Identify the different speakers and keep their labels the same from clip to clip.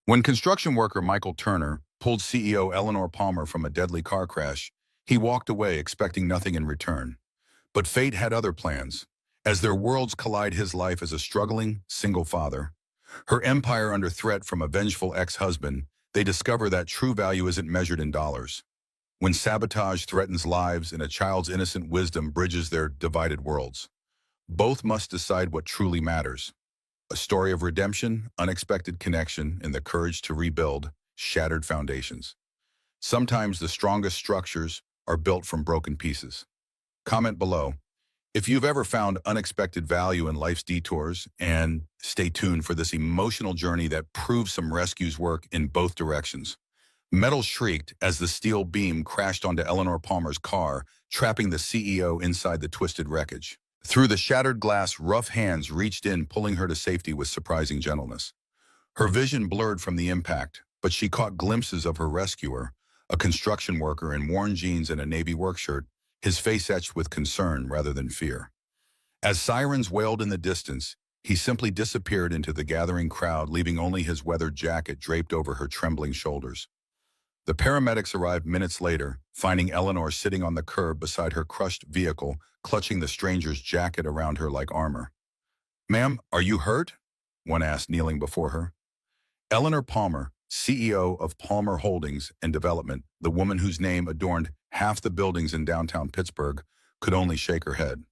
Speaker 1: When construction worker Michael Turner pulled CEO Eleanor Palmer from a deadly car crash, he walked away expecting nothing in return. But fate had other plans. As their worlds collide, his life as a struggling, single father, her empire under threat from a vengeful ex-husband, they discover that true value isn't measured in dollars. When sabotage threatens lives and a child's innocent wisdom bridges their divided worlds, both must decide what truly matters. A story of redemption, unexpected connection, and the courage to rebuild shattered foundations. Sometimes the strongest structures are built from broken pieces. Comment below if you've ever found unexpected value in life's detours, and stay tuned for this emotional journey that proves some rescues work in both directions. Metal shrieked as the steel beam crashed onto Eleanor Palmer's car, trapping the CEO inside the twisted wreckage. Through the shattered glass, rough hands reached in, pulling her to safety with surprising gentleness. Her vision blurred from the impact, but she caught glimpses of her rescuer, a construction worker in worn jeans and a navy work shirt, his face etched with concern rather than fear. As sirens wailed in the distance, he simply disappeared into the gathering crowd, leaving only his weathered jacket draped over her trembling shoulders. The paramedics arrived minutes later, finding Eleanor sitting on the curb beside her crushed vehicle, clutching the stranger's jacket around her like armor. "Ma'am, are you hurt?" one asked, kneeling before her. Eleanor Palmer, CEO of Palmer Holdings and Development, the woman whose name adorned half the buildings in downtown Pittsburgh, could only shake her head.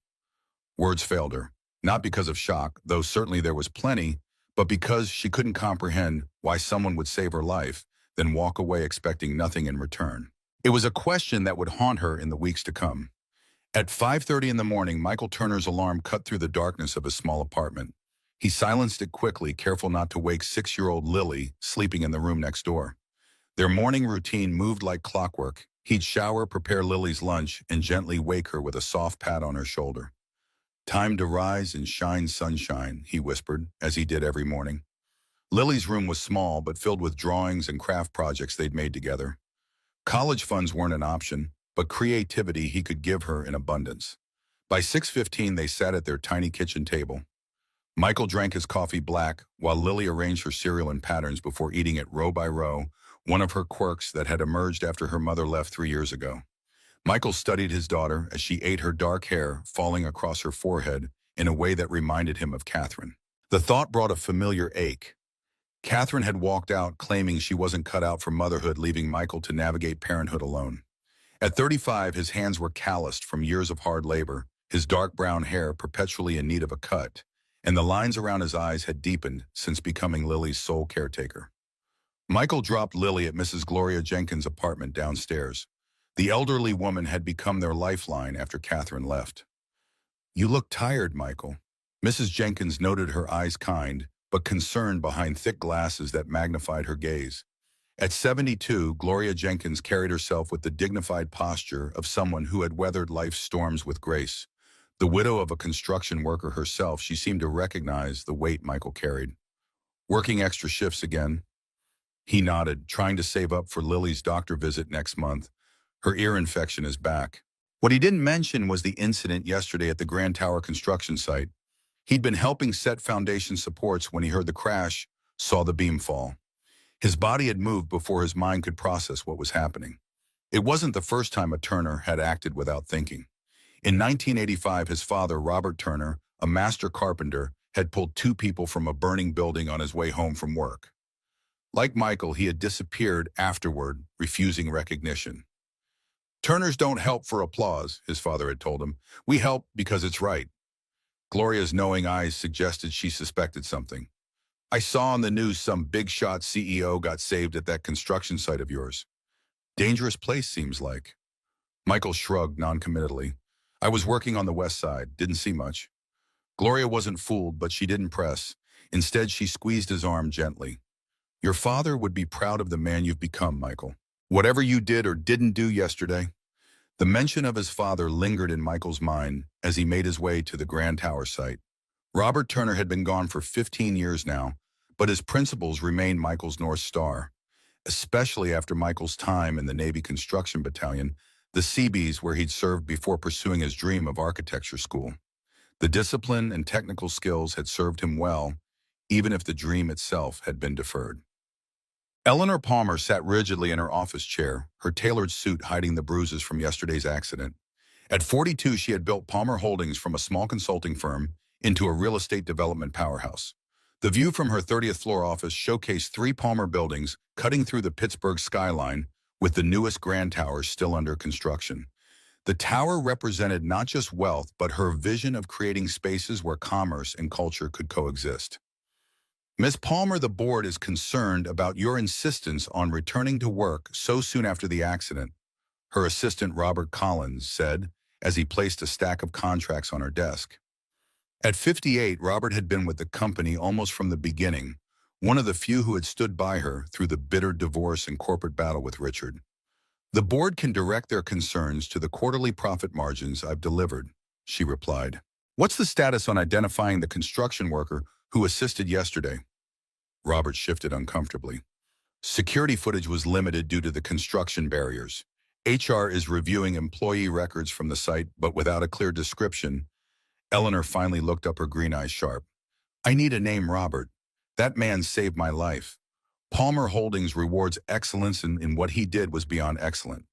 Speaker 1: Words failed her, not because of shock, though certainly there was plenty, but because she couldn't comprehend why someone would save her life, then walk away expecting nothing in return. It was a question that would haunt her in the weeks to come. At 5:30 in the morning, Michael Turner's alarm cut through the darkness of his small apartment. He silenced it quickly, careful not to wake 6-year-old Lily, sleeping in the room next door. Their morning routine moved like clockwork. He'd shower, prepare Lily's lunch, and gently wake her with a soft pat on her shoulder. "Time to rise and shine sunshine," he whispered, as he did every morning. Lily's room was small, but filled with drawings and craft projects they'd made together. College funds weren't an option, but creativity he could give her in abundance. By 6:15, they sat at their tiny kitchen table. Michael drank his coffee black, while Lily arranged her cereal in patterns before eating it row by row, one of her quirks that had emerged after her mother left 3 years ago. Michael studied his daughter as she ate, her dark hair falling across her forehead in a way that reminded him of Catherine. The thought brought a familiar ache. Catherine had walked out, claiming she wasn't cut out for motherhood, leaving Michael to navigate parenthood alone. At 35, his hands were calloused from years of hard labor, his dark brown hair perpetually in need of a cut, and the lines around his eyes had deepened since becoming Lily's sole caretaker. Michael dropped Lily at Mrs. Gloria Jenkins' apartment downstairs. The elderly woman had become their lifeline after Catherine left. "You look tired, Michael." Mrs. Jenkins noted, her eyes kind, but concerned behind thick glasses that magnified her gaze. At 72, Gloria Jenkins carried herself with the dignified posture of someone who had weathered life's storms with grace. The widow of a construction worker herself, she seemed to recognize the weight Michael carried. "Working extra shifts again?" He nodded, trying to save up for Lily's doctor visit next month. Her ear infection is back. What he didn't mention was the incident yesterday at the Grand Tower construction site. He'd been helping set foundation supports when he heard the crash, saw the beam fall. His body had moved before his mind could process what was happening. It wasn't the first time a Turner had acted without thinking. In 1985, his father, Robert Turner, a master carpenter, had pulled 2 people from a burning building on his way home from work. Like Michael, he had disappeared afterward, refusing recognition. "Turners don't help for applause," his father had told him. "We help because it's right." Gloria's knowing eyes suggested she suspected something. "I saw on the news some big-shot CEO got saved at that construction site of yours. Dangerous place, seems like." Michael shrugged noncommittally. "I was working on the west side, didn't see much." Gloria wasn't fooled, but she didn't press. Instead, she squeezed his arm gently. "Your father would be proud of the man you've become, Michael. Whatever you did or didn't do yesterday." The mention of his father lingered in Michael's mind as he made his way to the Grand Tower site. Robert Turner had been gone for 15 years now, but his principles remained Michael's North Star, especially after Michael's time in the Navy Construction Battalion, the Seabees, where he'd served before pursuing his dream of architecture school. The discipline and technical skills had served him well, even if the dream itself had been deferred. Eleanor Palmer sat rigidly in her office chair, her tailored suit hiding the bruises from yesterday's accident. At 42, she had built Palmer Holdings from a small consulting firm into a real estate development powerhouse. The view from her 30th floor office showcased three Palmer buildings cutting through the Pittsburgh skyline, with the newest Grand Tower still under construction. The tower represented not just wealth, but her vision of creating spaces where commerce and culture could coexist. Ms. Palmer, the board is concerned about your insistence on returning to work so soon after the accident, her assistant Robert Collins said as he placed a stack of contracts on her desk. At 58, Robert had been with the company almost from the beginning, one of the few who had stood by her through the bitter divorce and corporate battle with Richard. The board can direct their concerns to the quarterly profit margins I've delivered, she replied. What's the status on identifying the construction worker who assisted yesterday? Robert shifted uncomfortably. Security footage was limited due to the construction barriers. HR is reviewing employee records from the site, but without a clear description. Eleanor finally looked up, her green eyes sharp. I need a name, Robert. That man saved my life. Palmer Holdings rewards excellence, and in what he did was beyond excellent.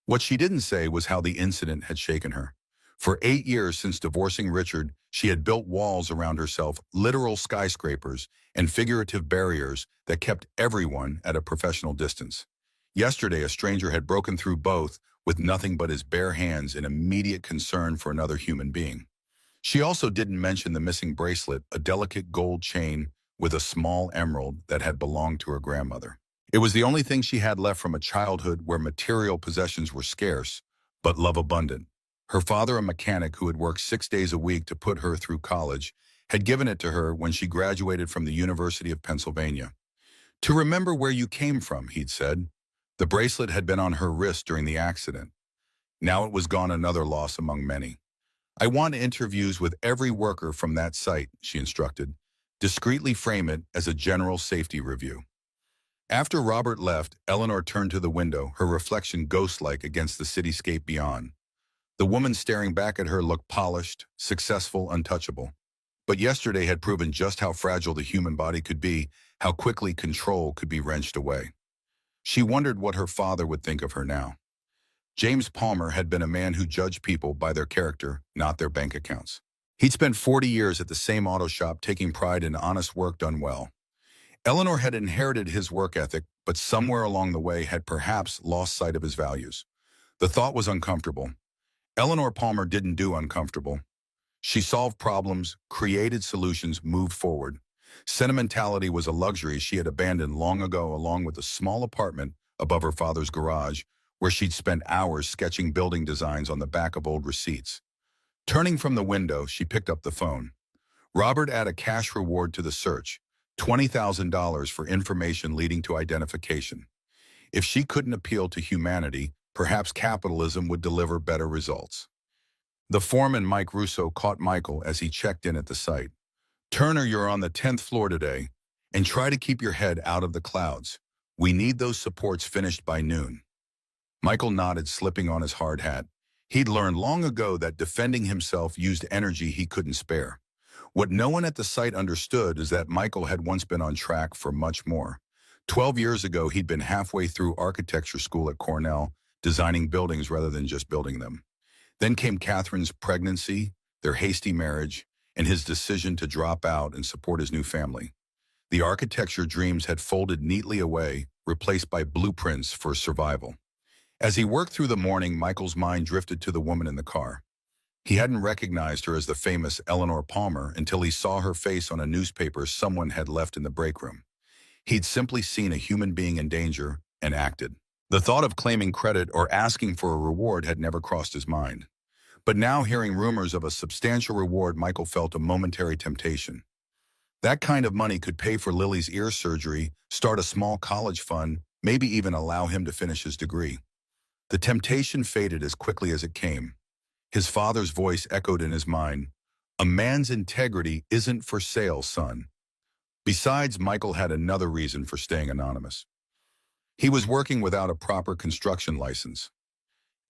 Speaker 1: What she didn't say was how the incident had shaken her. For 8 years since divorcing Richard, she had built walls around herself, literal skyscrapers and figurative barriers that kept everyone at a professional distance. Yesterday, a stranger had broken through both with nothing but his bare hands in immediate concern for another human being. She also didn't mention the missing bracelet, a delicate gold chain with a small emerald that had belonged to her grandmother. It was the only thing she had left from a childhood where material possessions were scarce, but love abundant. Her father, a mechanic who had worked 6 days a week to put her through college, had given it to her when she graduated from the University of Pennsylvania. To remember where you came from, he'd said. The bracelet had been on her wrist during the accident. Now it was gone, another loss among many. I want interviews with every worker from that site, she instructed. Discreetly frame it as a general safety review. After Robert left, Eleanor turned to the window, her reflection ghost-like against the cityscape beyond. The woman staring back at her looked polished, successful, untouchable. But yesterday had proven just how fragile the human body could be, how quickly control could be wrenched away. She wondered what her father would think of her now. James Palmer had been a man who judged people by their character, not their bank accounts. He'd spent 40 years at the same auto shop, taking pride in honest work done well. Eleanor had inherited his work ethic, but somewhere along the way had perhaps lost sight of his values. The thought was uncomfortable. Eleanor Palmer didn't do uncomfortable. She solved problems, created solutions, moved forward. Sentimentality was a luxury she had abandoned long ago, along with a small apartment above her father's garage, where she'd spent hours sketching building designs on the back of old receipts. Turning from the window, she picked up the phone. Robert added a cash reward to the search, $20,000 for information leading to identification. If she couldn't appeal to humanity, perhaps capitalism would deliver better results. The foreman, Mike Russo, caught Michael as he checked in at the site. Turner, you're on the 10th floor today, and try to keep your head out of the clouds. We need those supports finished by noon. Michael nodded, slipping on his hard hat. He'd learned long ago that defending himself used energy he couldn't spare. What no one at the site understood is that Michael had once been on track for much more. 12 years ago, he'd been halfway through architecture school at Cornell, designing buildings rather than just building them. Then came Catherine's pregnancy, their hasty marriage, and his decision to drop out and support his new family. The architecture dreams had folded neatly away, replaced by blueprints for survival. As he worked through the morning, Michael's mind drifted to the woman in the car. He hadn't recognized her as the famous Eleanor Palmer until he saw her face on a newspaper someone had left in the break room. He'd simply seen a human being in danger and acted. The thought of claiming credit or asking for a reward had never crossed his mind. But now, hearing rumors of a substantial reward, Michael felt a momentary temptation. That kind of money could pay for Lily's ear surgery, start a small college fund, maybe even allow him to finish his degree. The temptation faded as quickly as it came. His father's voice echoed in his mind. A man's integrity isn't for sale, son. Besides, Michael had another reason for staying anonymous. He was working without a proper construction license.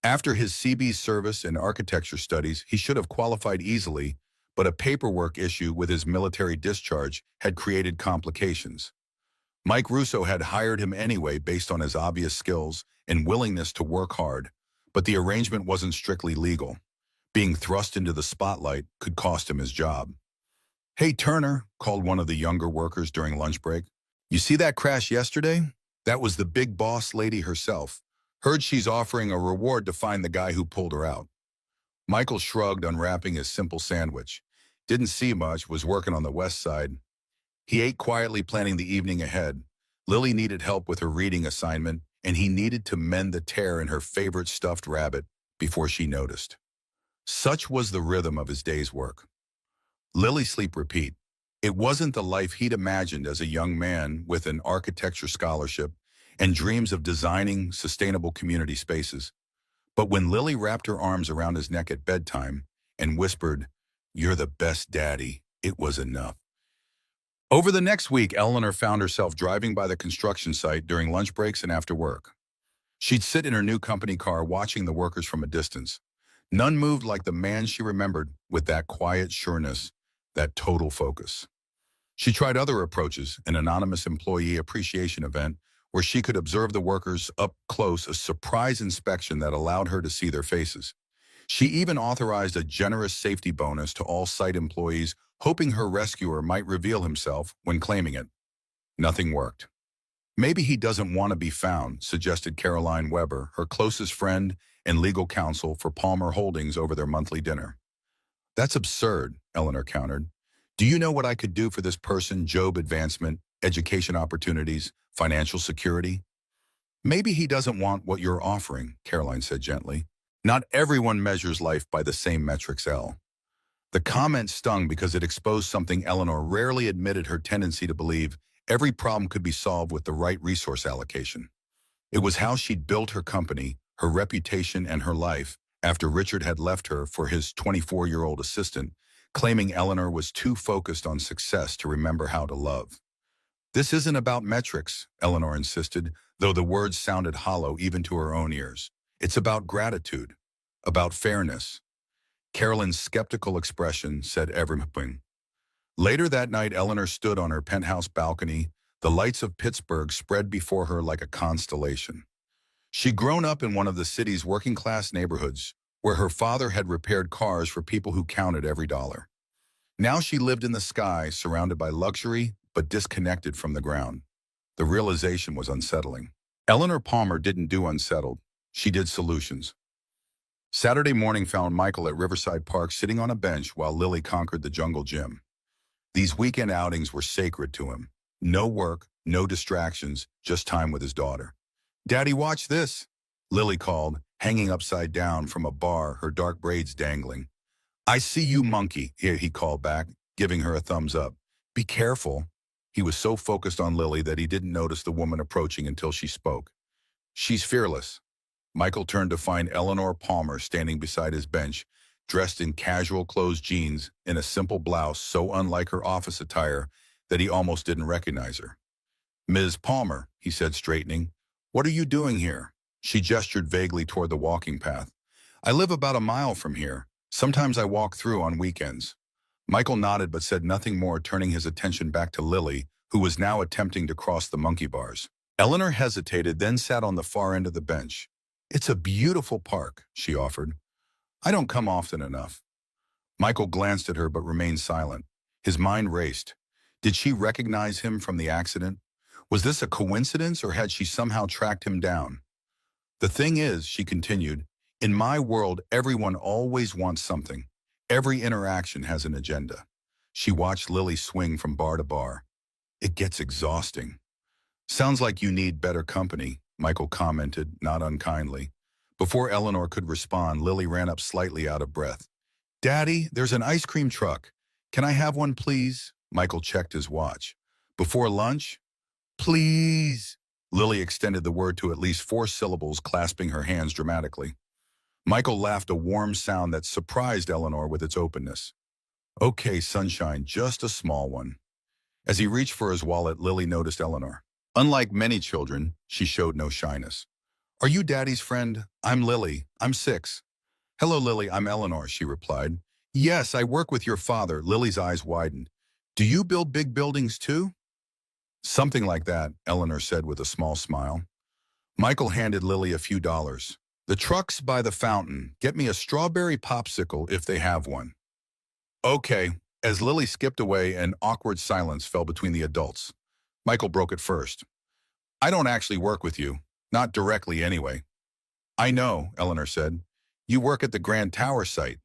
Speaker 1: After his CB service and architecture studies, he should have qualified easily, but a paperwork issue with his military discharge had created complications. Mike Russo had hired him anyway based on his obvious skills and willingness to work hard, but the arrangement wasn't strictly legal. Being thrust into the spotlight could cost him his job. "Hey, Turner," called one of the younger workers during lunch break. "You see that crash yesterday? That was the big boss lady herself. Heard she's offering a reward to find the guy who pulled her out." Michael shrugged, unwrapping his simple sandwich. Didn't see much, was working on the west side. He ate quietly, planning the evening ahead. Lily needed help with her reading assignment, and he needed to mend the tear in her favorite stuffed rabbit before she noticed. Such was the rhythm of his day's work. Lily sleep repeat. It wasn't the life he'd imagined as a young man with an architecture scholarship and dreams of designing sustainable community spaces. But when Lily wrapped her arms around his neck at bedtime and whispered, "You're the best daddy," it was enough. Over the next week, Eleanor found herself driving by the construction site during lunch breaks and after work. She'd sit in her new company car watching the workers from a distance. None moved like the man she remembered, with that quiet sureness, that total focus. She tried other approaches, an anonymous employee appreciation event where she could observe the workers up close, a surprise inspection that allowed her to see their faces. She even authorized a generous safety bonus to all site employees, hoping her rescuer might reveal himself when claiming it. Nothing worked. "Maybe he doesn't want to be found," suggested Caroline Weber, her closest friend and legal counsel for Palmer Holdings over their monthly dinner. "That's absurd," Eleanor countered. "Do you know what I could do for this person? Job advancement, education opportunities, financial security?" "Maybe he doesn't want what you're offering," Caroline said gently. "Not everyone measures life by the same metrics, Elle." The comment stung because it exposed something Eleanor rarely admitted: her tendency to believe every problem could be solved with the right resource allocation. It was how she'd built her company, her reputation, and her life after Richard had left her for his 24-year-old assistant, claiming Eleanor was too focused on success to remember how to love. "This isn't about metrics," Eleanor insisted, though the words sounded hollow even to her own ears. "It's about gratitude, about fairness." Carolyn's skeptical expression said everything. Later that night, Eleanor stood on her penthouse balcony, the lights of Pittsburgh spread before her like a constellation. She'd grown up in one of the city's working-class neighborhoods, where her father had repaired cars for people who counted every dollar. Now she lived in the sky, surrounded by luxury, but disconnected from the ground. The realization was unsettling. Eleanor Palmer didn't do unsettled. She did solutions. Saturday morning found Michael at Riverside Park sitting on a bench while Lily conquered the jungle gym. These weekend outings were sacred to him. No work, no distractions, just time with his daughter. "Daddy, watch this," Lily called, hanging upside down from a bar, her dark braids dangling. "I see you, monkey," he called back, giving her a thumbs up. "Be careful." He was so focused on Lily that he didn't notice the woman approaching until she spoke. "She's fearless." Michael turned to find Eleanor Palmer standing beside his bench, dressed in casual closed jeans and a simple blouse so unlike her office attire that he almost didn't recognize her. "Ms. Palmer," he said, straightening, "what are you doing here?" She gestured vaguely toward the walking path. "I live about a mile from here. Sometimes I walk through on weekends." Michael nodded but said nothing more, turning his attention back to Lily, who was now attempting to cross the monkey bars. Eleanor hesitated, then sat on the far end of the bench. "It's a beautiful park," she offered. "I don't come often enough." Michael glanced at her but remained silent. His mind raced. Did she recognize him from the accident? Was this a coincidence, or had she somehow tracked him down? "The thing is," she continued, "in my world, everyone always wants something. Every interaction has an agenda." She watched Lily swing from bar to bar. "It gets exhausting." "Sounds like you need better company," Michael commented, not unkindly. Before Eleanor could respond, Lily ran up slightly out of breath. "Daddy, there's an ice cream truck. Can I have one, please?" Michael checked his watch. "Before lunch?" "Please." Lily extended the word to at least 4 syllables, clasping her hands dramatically. Michael laughed, a warm sound that surprised Eleanor with its openness. "Okay, sunshine, just a small one." As he reached for his wallet, Lily noticed Eleanor. Unlike many children, she showed no shyness. "Are you Daddy's friend? I'm Lily. I'm 6. "Hello, Lily, I'm Eleanor," she replied. "Yes, I work with your father." Lily's eyes widened. "Do you build big buildings too?" Something like that, Eleanor said with a small smile. Michael handed Lily a few dollars. The truck's by the fountain. Get me a strawberry popsicle if they have one. Okay. As Lily skipped away, an awkward silence fell between the adults. Michael broke it first. I don't actually work with you. Not directly, anyway. I know, Eleanor said. You work at the Grand Tower site.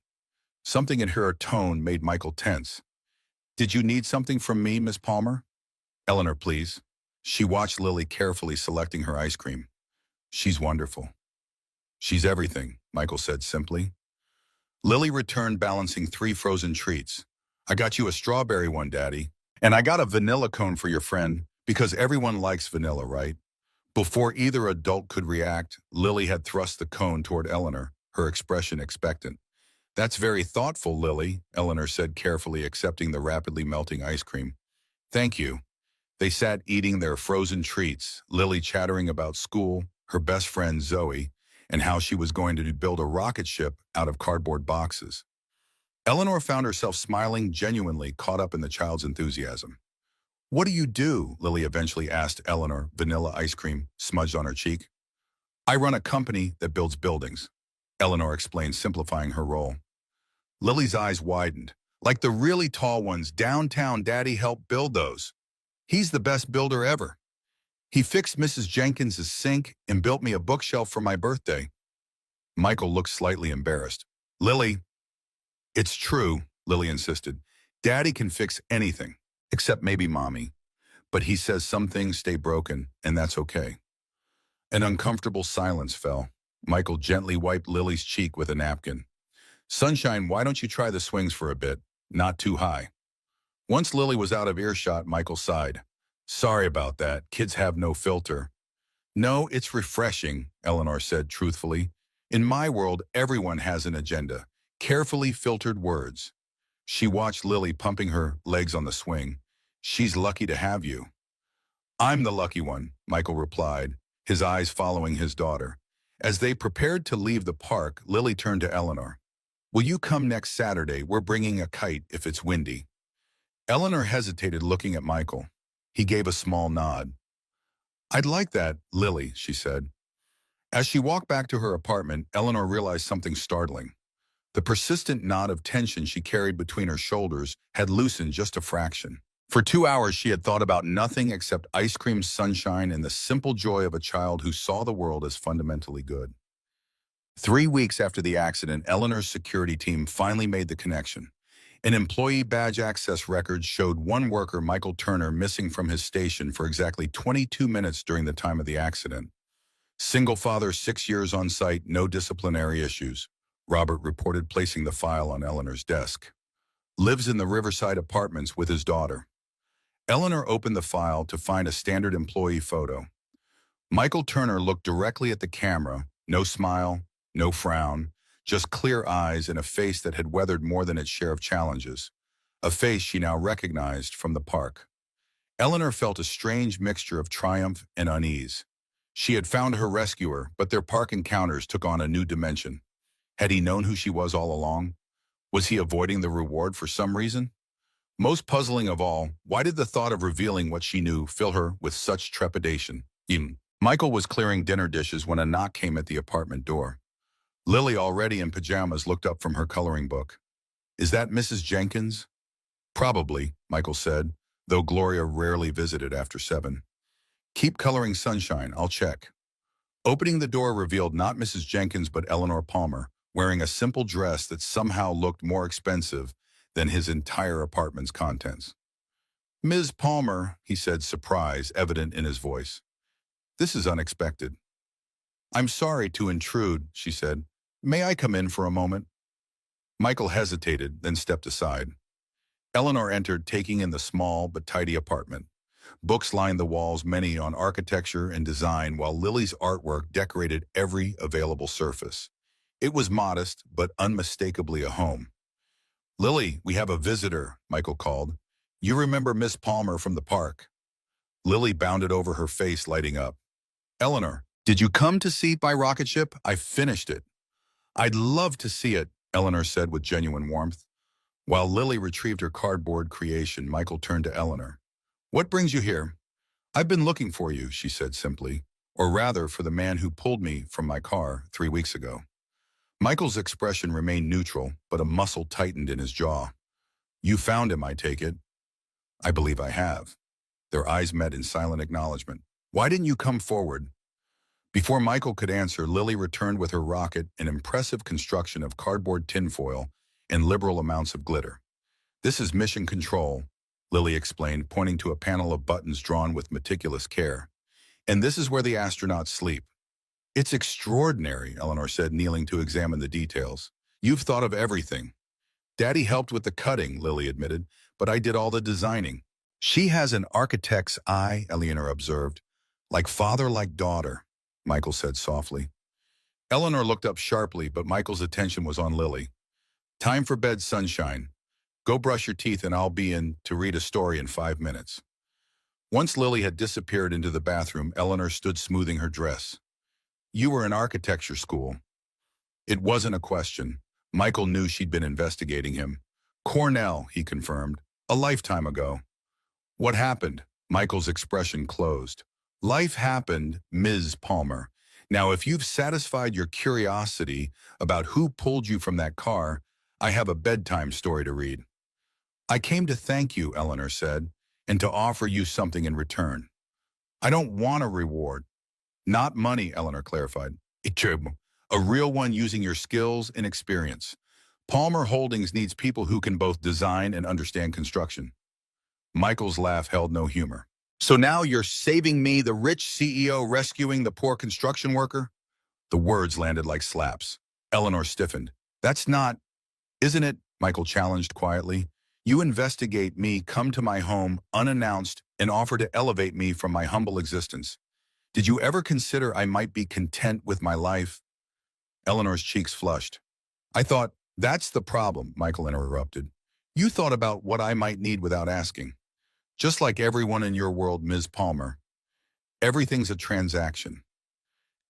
Speaker 1: Something in her tone made Michael tense. Did you need something from me, Miss Palmer? Eleanor, please. She watched Lily carefully selecting her ice cream. She's wonderful. She's everything, Michael said simply. Lily returned balancing 3 frozen treats. I got you a strawberry one, Daddy. And I got a vanilla cone for your friend, because everyone likes vanilla, right? Before either adult could react, Lily had thrust the cone toward Eleanor, her expression expectant. That's very thoughtful, Lily, Eleanor said carefully, accepting the rapidly melting ice cream. Thank you. They sat eating their frozen treats, Lily chattering about school, her best friend Zoe, and how she was going to build a rocket ship out of cardboard boxes. Eleanor found herself smiling genuinely, caught up in the child's enthusiasm. What do you do? Lily eventually asked Eleanor, vanilla ice cream smudged on her cheek. I run a company that builds buildings, Eleanor explained, simplifying her role. Lily's eyes widened. Like the really tall ones downtown, Daddy helped build those. He's the best builder ever. He fixed Mrs. Jenkins's sink and built me a bookshelf for my birthday. Michael looked slightly embarrassed. Lily, it's true, Lily insisted. Daddy can fix anything, except maybe Mommy. But he says some things stay broken, and that's okay. An uncomfortable silence fell. Michael gently wiped Lily's cheek with a napkin. Sunshine, why don't you try the swings for a bit? Not too high. Once Lily was out of earshot, Michael sighed. Sorry about that. Kids have no filter. No, it's refreshing, Eleanor said truthfully. In my world, everyone has an agenda. Carefully filtered words. She watched Lily pumping her legs on the swing. She's lucky to have you. I'm the lucky one, Michael replied, his eyes following his daughter. As they prepared to leave the park, Lily turned to Eleanor. Will you come next Saturday? We're bringing a kite if it's windy. Eleanor hesitated, looking at Michael. He gave a small nod. I'd like that, Lily, she said. As she walked back to her apartment, Eleanor realized something startling. The persistent knot of tension she carried between her shoulders had loosened just a fraction. For 2 hours, she had thought about nothing except ice cream, sunshine, and the simple joy of a child who saw the world as fundamentally good. 3 weeks after the accident, Eleanor's security team finally made the connection. An employee badge access record showed one worker, Michael Turner, missing from his station for exactly 22 minutes during the time of the accident. Single father, 6 years on site, no disciplinary issues, Robert reported, placing the file on Eleanor's desk. Lives in the Riverside apartments with his daughter. Eleanor opened the file to find a standard employee photo. Michael Turner looked directly at the camera, no smile, no frown, just clear eyes and a face that had weathered more than its share of challenges, a face she now recognized from the park. Eleanor felt a strange mixture of triumph and unease. She had found her rescuer, but their park encounters took on a new dimension. Had he known who she was all along? Was he avoiding the reward for some reason? Most puzzling of all, why did the thought of revealing what she knew fill her with such trepidation? Michael was clearing dinner dishes when a knock came at the apartment door. Lily, already in pajamas, looked up from her coloring book. Is that Mrs. Jenkins? Probably, Michael said, though Gloria rarely visited after 7. Keep coloring, Sunshine, I'll check. Opening the door revealed not Mrs. Jenkins but Eleanor Palmer, wearing a simple dress that somehow looked more expensive than his entire apartment's contents. Ms. Palmer, he said, surprise evident in his voice. This is unexpected. I'm sorry to intrude, she said. May I come in for a moment? Michael hesitated, then stepped aside. Eleanor entered, taking in the small but tidy apartment. Books lined the walls, many on architecture and design, while Lily's artwork decorated every available surface. It was modest, but unmistakably a home. Lily, we have a visitor, Michael called. You remember Miss Palmer from the park? Lily bounded over, her face lighting up. Eleanor, did you come to see my rocket ship? I finished it. I'd love to see it, Eleanor said with genuine warmth. While Lily retrieved her cardboard creation, Michael turned to Eleanor. What brings you here? "I've been looking for you," she said simply, "or rather for the man who pulled me from my car 3 weeks ago." Michael's expression remained neutral, but a muscle tightened in his jaw. "You found him, I take it." "I believe I have." Their eyes met in silent acknowledgement. "Why didn't you come forward?" Before Michael could answer, Lily returned with her rocket, an impressive construction of cardboard tinfoil and liberal amounts of glitter. "This is mission control," Lily explained, pointing to a panel of buttons drawn with meticulous care. "And this is where the astronauts sleep." "It's extraordinary," Eleanor said, kneeling to examine the details. "You've thought of everything." "Daddy helped with the cutting," Lily admitted, "but I did all the designing." "She has an architect's eye," Eleanor observed. "Like father, like daughter," Michael said softly. Eleanor looked up sharply, but Michael's attention was on Lily. "Time for bed, sunshine. Go brush your teeth and I'll be in to read a story in 5 minutes." Once Lily had disappeared into the bathroom, Eleanor stood smoothing her dress. "You were in architecture school." It wasn't a question. Michael knew she'd been investigating him. "Cornell," he confirmed. "A lifetime ago." "What happened?" Michael's expression closed. "Life happened, Ms. Palmer. Now, if you've satisfied your curiosity about who pulled you from that car, I have a bedtime story to read." "I came to thank you," Eleanor said, "and to offer you something in return." "I don't want a reward." "Not money," Eleanor clarified. "A real one using your skills and experience. Palmer Holdings needs people who can both design and understand construction." Michael's laugh held no humor. "So now you're saving me, the rich CEO rescuing the poor construction worker?" The words landed like slaps. Eleanor stiffened. "That's not, isn't it?" Michael challenged quietly. "You investigate me, come to my home, unannounced, and offer to elevate me from my humble existence. Did you ever consider I might be content with my life?" Eleanor's cheeks flushed. "I thought, that's the problem," Michael interrupted. "You thought about what I might need without asking. Just like everyone in your world, Ms. Palmer. Everything's a transaction."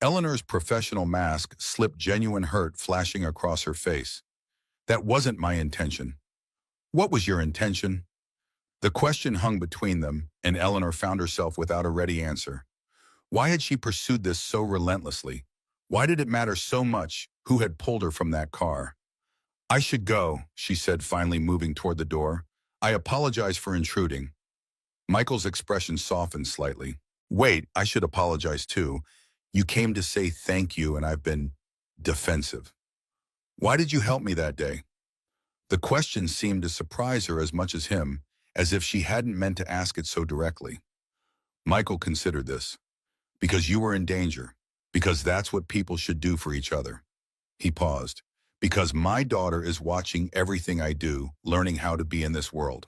Speaker 1: Eleanor's professional mask slipped, genuine hurt flashing across her face. "That wasn't my intention." "What was your intention?" The question hung between them, and Eleanor found herself without a ready answer. Why had she pursued this so relentlessly? Why did it matter so much who had pulled her from that car? "I should go," she said, finally moving toward the door. "I apologize for intruding." Michael's expression softened slightly. "Wait, I should apologize too. You came to say thank you and I've been defensive." "Why did you help me that day?" The question seemed to surprise her as much as him, as if she hadn't meant to ask it so directly. Michael considered this. "Because you were in danger. Because that's what people should do for each other." He paused. "Because my daughter is watching everything I do, learning how to be in this world."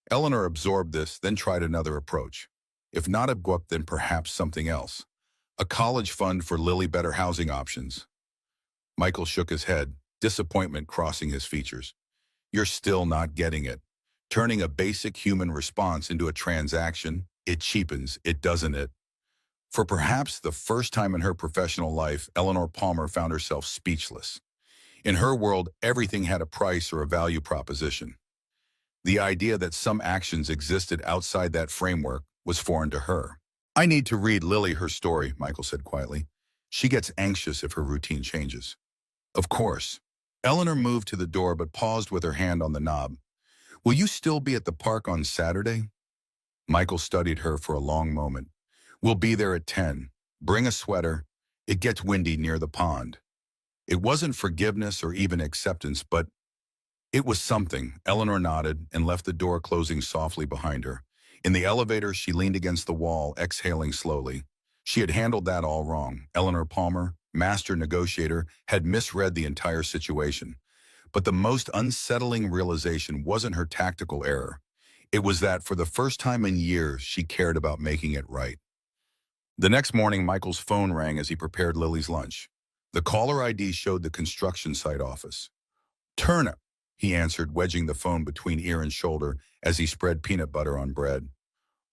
Speaker 1: Eleanor absorbed this, then tried another approach. If not a book, then perhaps something else. A college fund for Lily better housing options. Michael shook his head, disappointment crossing his features. "You're still not getting it. Turning a basic human response into a transaction, it cheapens, it doesn't it?" For perhaps the first time in her professional life, Eleanor Palmer found herself speechless. In her world, everything had a price or a value proposition. The idea that some actions existed outside that framework was foreign to her. "I need to read Lily her story," Michael said quietly. "She gets anxious if her routine changes." "Of course." Eleanor moved to the door but paused with her hand on the knob. "Will you still be at the park on Saturday?" Michael studied her for a long moment. "We'll be there at 10. Bring a sweater. It gets windy near the pond." It wasn't forgiveness or even acceptance, but it was something. Eleanor nodded and left the door closing softly behind her. In the elevator, she leaned against the wall, exhaling slowly. She had handled that all wrong. Eleanor Palmer, master negotiator, had misread the entire situation. But the most unsettling realization wasn't her tactical error. It was that for the first time in years, she cared about making it right. The next morning, Michael's phone rang as he prepared Lily's lunch. The caller ID showed the construction site office. "Turner," he answered, wedging the phone between ear and shoulder as he spread peanut butter on bread.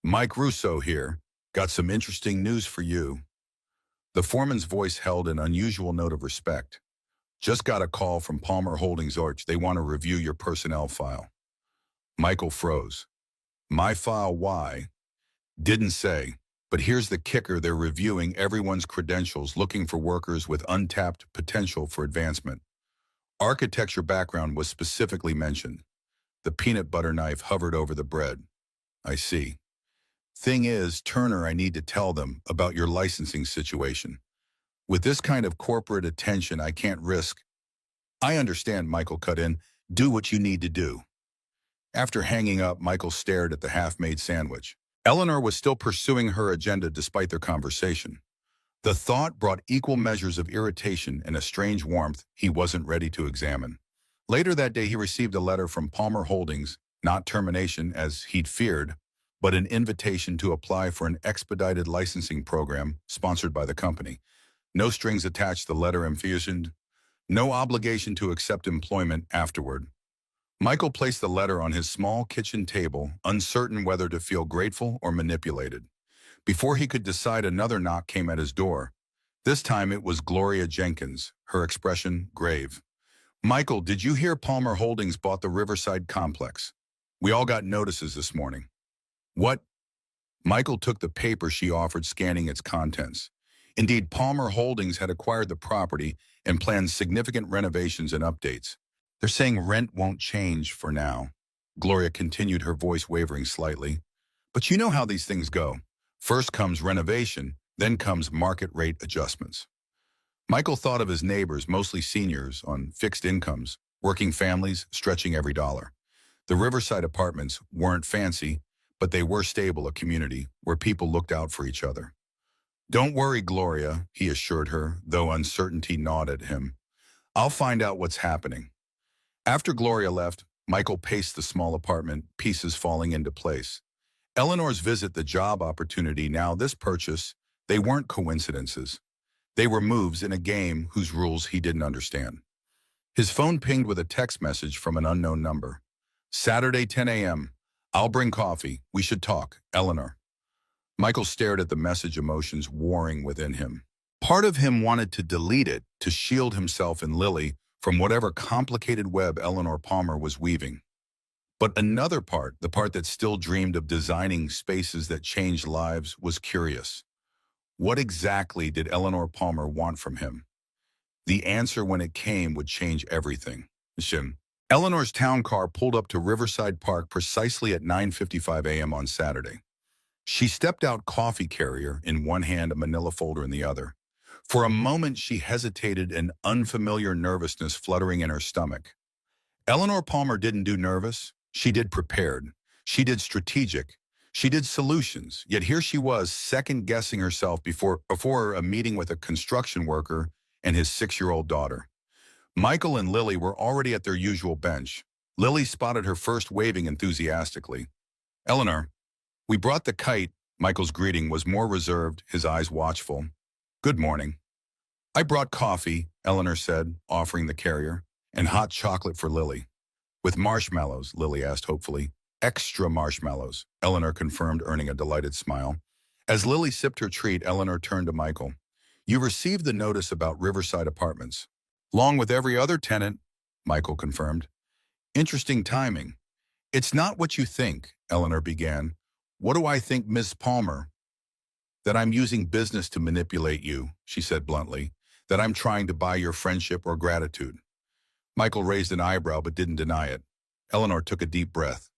Speaker 1: "Mike Russo here. Got some interesting news for you." The foreman's voice held an unusual note of respect. "Just got a call from Palmer Holdings Arch. They want to review your personnel file." Michael froze. "My file, why?" Didn't say. But here's the kicker, they're reviewing everyone's credentials, looking for workers with untapped potential for advancement. Architecture background was specifically mentioned. The peanut butter knife hovered over the bread. I see. Thing is, Turner, I need to tell them about your licensing situation. With this kind of corporate attention, I can't risk. I understand, Michael cut in. Do what you need to do. After hanging up, Michael stared at the half-made sandwich. Eleanor was still pursuing her agenda despite their conversation. The thought brought equal measures of irritation and a strange warmth he wasn't ready to examine. Later that day, he received a letter from Palmer Holdings, not termination as he'd feared, but an invitation to apply for an expedited licensing program sponsored by the company. No strings attached, the letter emphasized, no obligation to accept employment afterward. Michael placed the letter on his small kitchen table, uncertain whether to feel grateful or manipulated. Before he could decide, another knock came at his door. This time it was Gloria Jenkins, her expression grave. Michael, did you hear Palmer Holdings bought the Riverside complex? We all got notices this morning. What? Michael took the paper she offered, scanning its contents. Indeed, Palmer Holdings had acquired the property and planned significant renovations and updates. They're saying rent won't change for now. Gloria continued, her voice wavering slightly. But you know how these things go. First comes renovation, then comes market rate adjustments. Michael thought of his neighbors, mostly seniors, on fixed incomes, working families stretching every dollar. The Riverside apartments weren't fancy, but they were stable, a community where people looked out for each other. Don't worry, Gloria, he assured her, though uncertainty gnawed at him. I'll find out what's happening. After Gloria left, Michael paced the small apartment, pieces falling into place. Eleanor's visit, the job opportunity, now this purchase, they weren't coincidences. They were moves in a game whose rules he didn't understand. His phone pinged with a text message from an unknown number. Saturday, 10 a.m. I'll bring coffee. We should talk. Eleanor. Michael stared at the message, emotions warring within him. Part of him wanted to delete it, to shield himself and Lily from whatever complicated web Eleanor Palmer was weaving. But another part, the part that still dreamed of designing spaces that changed lives, was curious. What exactly did Eleanor Palmer want from him? The answer, when it came, would change everything. Eleanor's town car pulled up to Riverside Park precisely at 9:55 a.m. on Saturday. She stepped out, coffee carrier in one hand, a manila folder in the other. For a moment she hesitated, an unfamiliar nervousness fluttering in her stomach. Eleanor Palmer didn't do nervous. She did prepared. She did strategic. She did solutions. Yet here she was, second-guessing herself before a meeting with a construction worker and his 6-year-old daughter. Michael and Lily were already at their usual bench. Lily spotted her first, waving enthusiastically. Eleanor, we brought the kite. Michael's greeting was more reserved, his eyes watchful. Good morning. I brought coffee, Eleanor said, offering the carrier, and hot chocolate for Lily. With marshmallows, Lily asked hopefully. Extra marshmallows, Eleanor confirmed, earning a delighted smile. As Lily sipped her treat, Eleanor turned to Michael. You received the notice about Riverside Apartments. Along with every other tenant, Michael confirmed. Interesting timing. It's not what you think, Eleanor began. What do I think, Miss Palmer? That I'm using business to manipulate you, she said bluntly. That I'm trying to buy your friendship or gratitude. Michael raised an eyebrow but didn't deny it. Eleanor took a deep breath.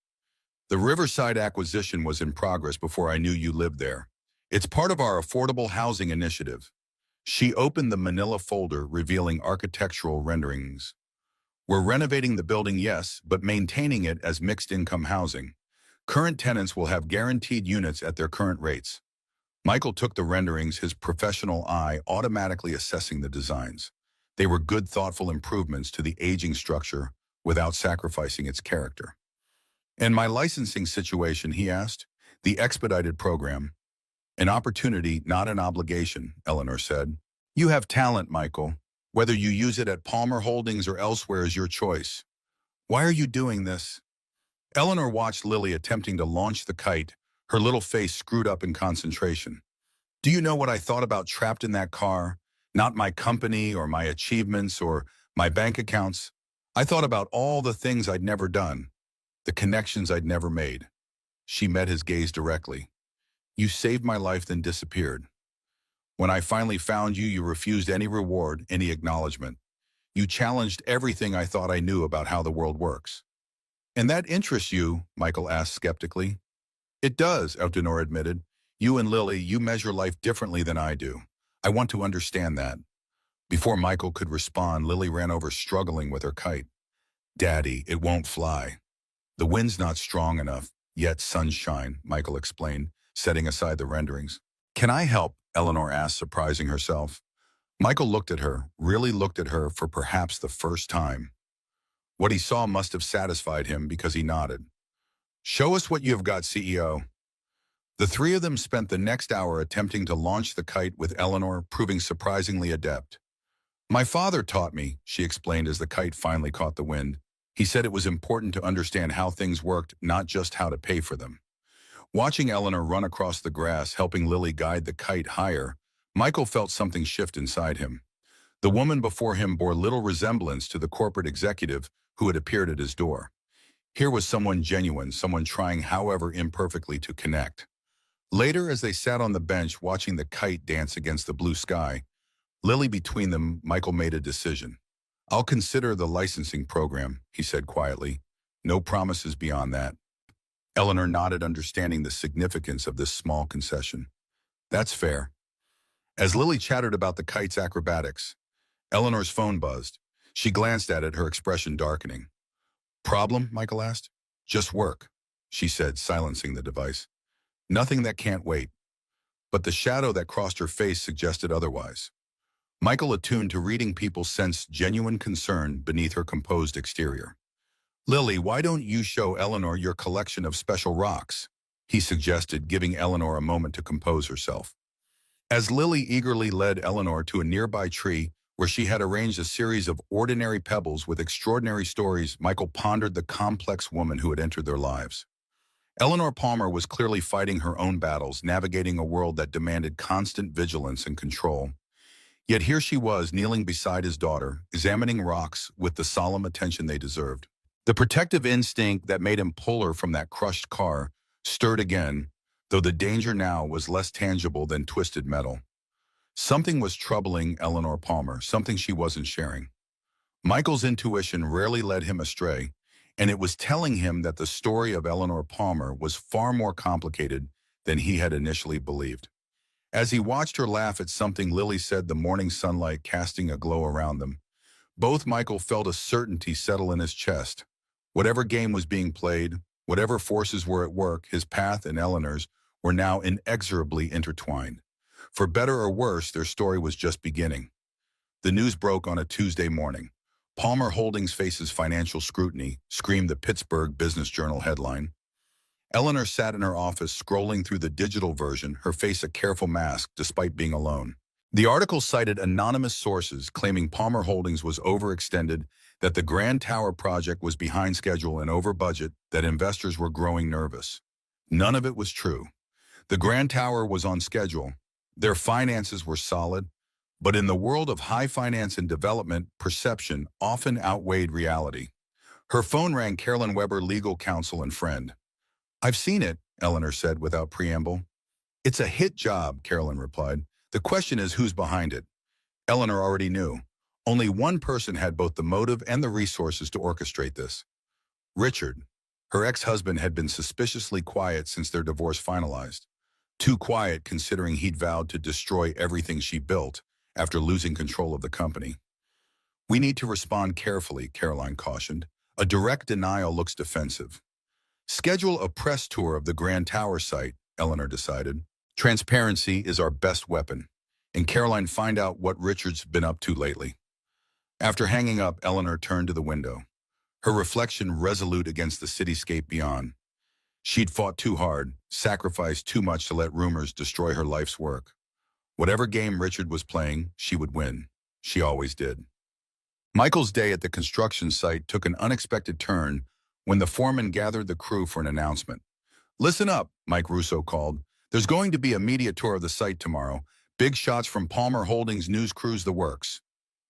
Speaker 1: The Riverside acquisition was in progress before I knew you lived there. It's part of our affordable housing initiative. She opened the manila folder, revealing architectural renderings. We're renovating the building, yes, but maintaining it as mixed-income housing. Current tenants will have guaranteed units at their current rates. Michael took the renderings, his professional eye automatically assessing the designs. They were good, thoughtful improvements to the aging structure without sacrificing its character. And my licensing situation, he asked. The expedited program. An opportunity, not an obligation, Eleanor said. You have talent, Michael. Whether you use it at Palmer Holdings or elsewhere is your choice. Why are you doing this? Eleanor watched Lily attempting to launch the kite, her little face screwed up in concentration. Do you know what I thought about trapped in that car? Not my company or my achievements or my bank accounts. I thought about all the things I'd never done, the connections I'd never made. She met his gaze directly. You saved my life, then disappeared. When I finally found you, you refused any reward, any acknowledgement. You challenged everything I thought I knew about how the world works. And that interests you, Michael asked skeptically. It does, Eltonor admitted. You and Lily, you measure life differently than I do. I want to understand that. Before Michael could respond, Lily ran over struggling with her kite. Daddy, it won't fly. The wind's not strong enough, yet sunshine, Michael explained, setting aside the renderings. Can I help? Eleanor asked, surprising herself. Michael looked at her, really looked at her for perhaps the first time. What he saw must have satisfied him because he nodded. Show us what you have got, CEO. The three of them spent the next hour attempting to launch the kite with Eleanor proving surprisingly adept. My father taught me, she explained as the kite finally caught the wind. He said it was important to understand how things worked, not just how to pay for them. Watching Eleanor run across the grass, helping Lily guide the kite higher, Michael felt something shift inside him. The woman before him bore little resemblance to the corporate executive who had appeared at his door. Here was someone genuine, someone trying however imperfectly to connect. Later, as they sat on the bench watching the kite dance against the blue sky, Lily between them, Michael made a decision. I'll consider the licensing program, he said quietly. No promises beyond that. Eleanor nodded, understanding the significance of this small concession. That's fair. As Lily chattered about the kite's acrobatics, Eleanor's phone buzzed. She glanced at it, her expression darkening. Problem? Michael asked. Just work, she said, silencing the device. Nothing that can't wait. But the shadow that crossed her face suggested otherwise. Michael, attuned to reading people, sensed genuine concern beneath her composed exterior. Lily, why don't you show Eleanor your collection of special rocks? He suggested, giving Eleanor a moment to compose herself. As Lily eagerly led Eleanor to a nearby tree where she had arranged a series of ordinary pebbles with extraordinary stories, Michael pondered the complex woman who had entered their lives. Eleanor Palmer was clearly fighting her own battles, navigating a world that demanded constant vigilance and control. Yet here she was, kneeling beside his daughter, examining rocks with the solemn attention they deserved. The protective instinct that made him pull her from that crushed car stirred again, though the danger now was less tangible than twisted metal. Something was troubling Eleanor Palmer, something she wasn't sharing. Michael's intuition rarely led him astray, and it was telling him that the story of Eleanor Palmer was far more complicated than he had initially believed. As he watched her laugh at something Lily said, the morning sunlight casting a glow around them, both Michael felt a certainty settle in his chest. Whatever game was being played, whatever forces were at work, his path and Eleanor's were now inexorably intertwined. For better or worse, their story was just beginning. The news broke on a Tuesday morning. Palmer Holdings faces financial scrutiny, screamed the Pittsburgh Business Journal headline. Eleanor sat in her office scrolling through the digital version, her face a careful mask despite being alone. The article cited anonymous sources claiming Palmer Holdings was overextended, that the Grand Tower project was behind schedule and over budget, that investors were growing nervous. None of it was true. The Grand Tower was on schedule. Their finances were solid. But in the world of high finance and development, perception often outweighed reality. Her phone rang. Carolyn Weber, legal counsel and friend. I've seen it, Eleanor said without preamble. It's a hit job, Carolyn replied. The question is who's behind it. Eleanor already knew. Only one person had both the motive and the resources to orchestrate this. Richard. Her ex-husband had been suspiciously quiet since their divorce finalized. Too quiet considering he'd vowed to destroy everything she built after losing control of the company. We need to respond carefully, Caroline cautioned. A direct denial looks defensive. Schedule a press tour of the Grand Tower site, Eleanor decided. Transparency is our best weapon. And Caroline, find out what Richard's been up to lately. After hanging up, Eleanor turned to the window, her reflection resolute against the cityscape beyond. She'd fought too hard, sacrificed too much to let rumors destroy her life's work. Whatever game Richard was playing, she would win. She always did. Michael's day at the construction site took an unexpected turn when the foreman gathered the crew for an announcement. Listen up, Mike Russo called. There's going to be a media tour of the site tomorrow. Big shots from Palmer Holdings news crews, the works.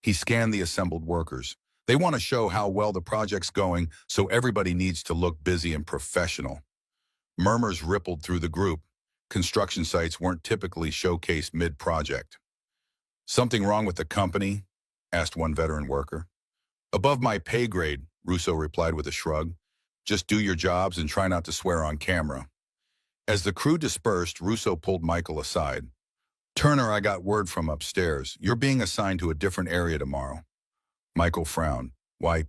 Speaker 1: He scanned the assembled workers. They want to show how well the project's going, so everybody needs to look busy and professional. Murmurs rippled through the group. construction sites weren't typically showcased mid-project. "Something wrong with the company?" asked one veteran worker. "Above my pay grade," Russo replied with a shrug. "Just do your jobs and try not to swear on camera." As the crew dispersed, Russo pulled Michael aside. "Turner, I got word from upstairs. You're being assigned to a different area tomorrow." Michael frowned. "Why,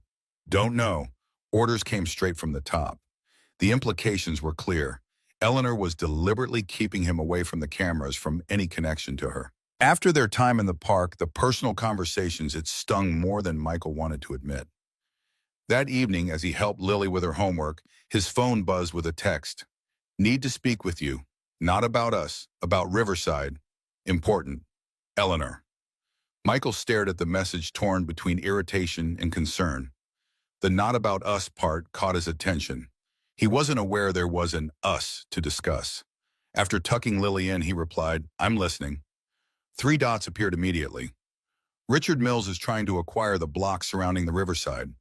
Speaker 1: don't know." Orders came straight from the top. The implications were clear. Eleanor was deliberately keeping him away from the cameras, from any connection to her. After their time in the park, the personal conversations, it stung more than Michael wanted to admit. That evening, as he helped Lily with her homework, his phone buzzed with a text. "Need to speak with you. Not about us, about Riverside. Important. Eleanor." Michael stared at the message, torn between irritation and concern. The "not about us" part caught his attention. He wasn't aware there was an "us" to discuss. After tucking Lily in, he replied, "I'm listening." Three dots appeared immediately. "Richard Mills is trying to acquire the block surrounding the Riverside.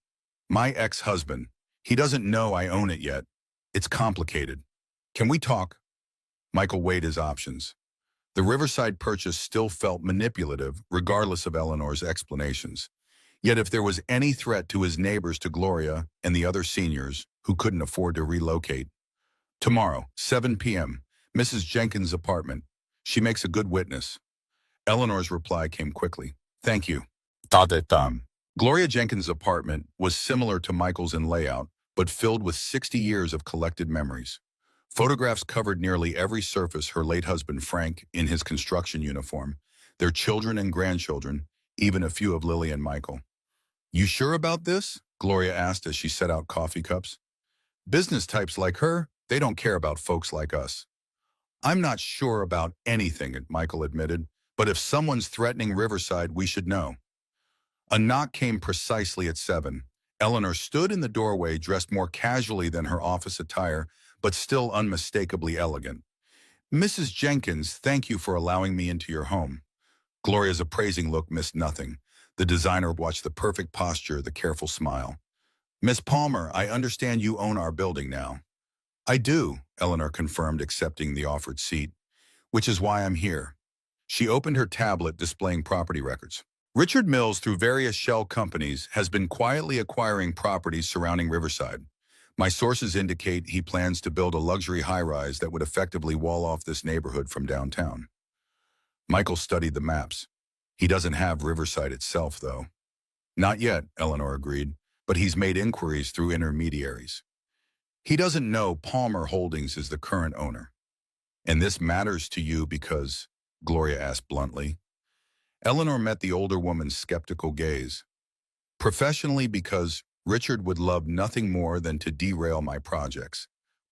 Speaker 1: My ex-husband. He doesn't know I own it yet. It's complicated. Can we talk?" Michael weighed his options. The Riverside purchase still felt manipulative, regardless of Eleanor's explanations. Yet if there was any threat to his neighbors, to Gloria and the other seniors who couldn't afford to relocate. "Tomorrow, 7 p.m., Mrs. Jenkins' apartment. She makes a good witness." Eleanor's reply came quickly. "Thank you." Gloria Jenkins' apartment was similar to Michael's in layout, but filled with 60 years of collected memories. Photographs covered nearly every surface: her late husband, Frank, in his construction uniform, their children and grandchildren, even a few of Lily and Michael. "You sure about this?" Gloria asked as she set out coffee cups. "Business types like her, they don't care about folks like us." "I'm not sure about anything," Michael admitted, "but if someone's threatening Riverside, we should know." A knock came precisely at 7. Eleanor stood in the doorway, dressed more casually than her office attire, but still unmistakably elegant. "Mrs. Jenkins, thank you for allowing me into your home." Gloria's appraising look missed nothing. The designer watched the perfect posture, the careful smile. "Miss Palmer, I understand you own our building now." "I do," Eleanor confirmed, accepting the offered seat. "Which is why I'm here." She opened her tablet, displaying property records. "Richard Mills, through various shell companies, has been quietly acquiring properties surrounding Riverside. My sources indicate he plans to build a luxury high-rise that would effectively wall off this neighborhood from downtown." Michael studied the maps. "He doesn't have Riverside itself, though." "Not yet," Eleanor agreed, "but he's made inquiries through intermediaries." "He doesn't know Palmer Holdings is the current owner." "And this matters to you because?" Gloria asked bluntly. Eleanor met the older woman's skeptical gaze. "Professionally, because Richard would love nothing more than to derail my projects.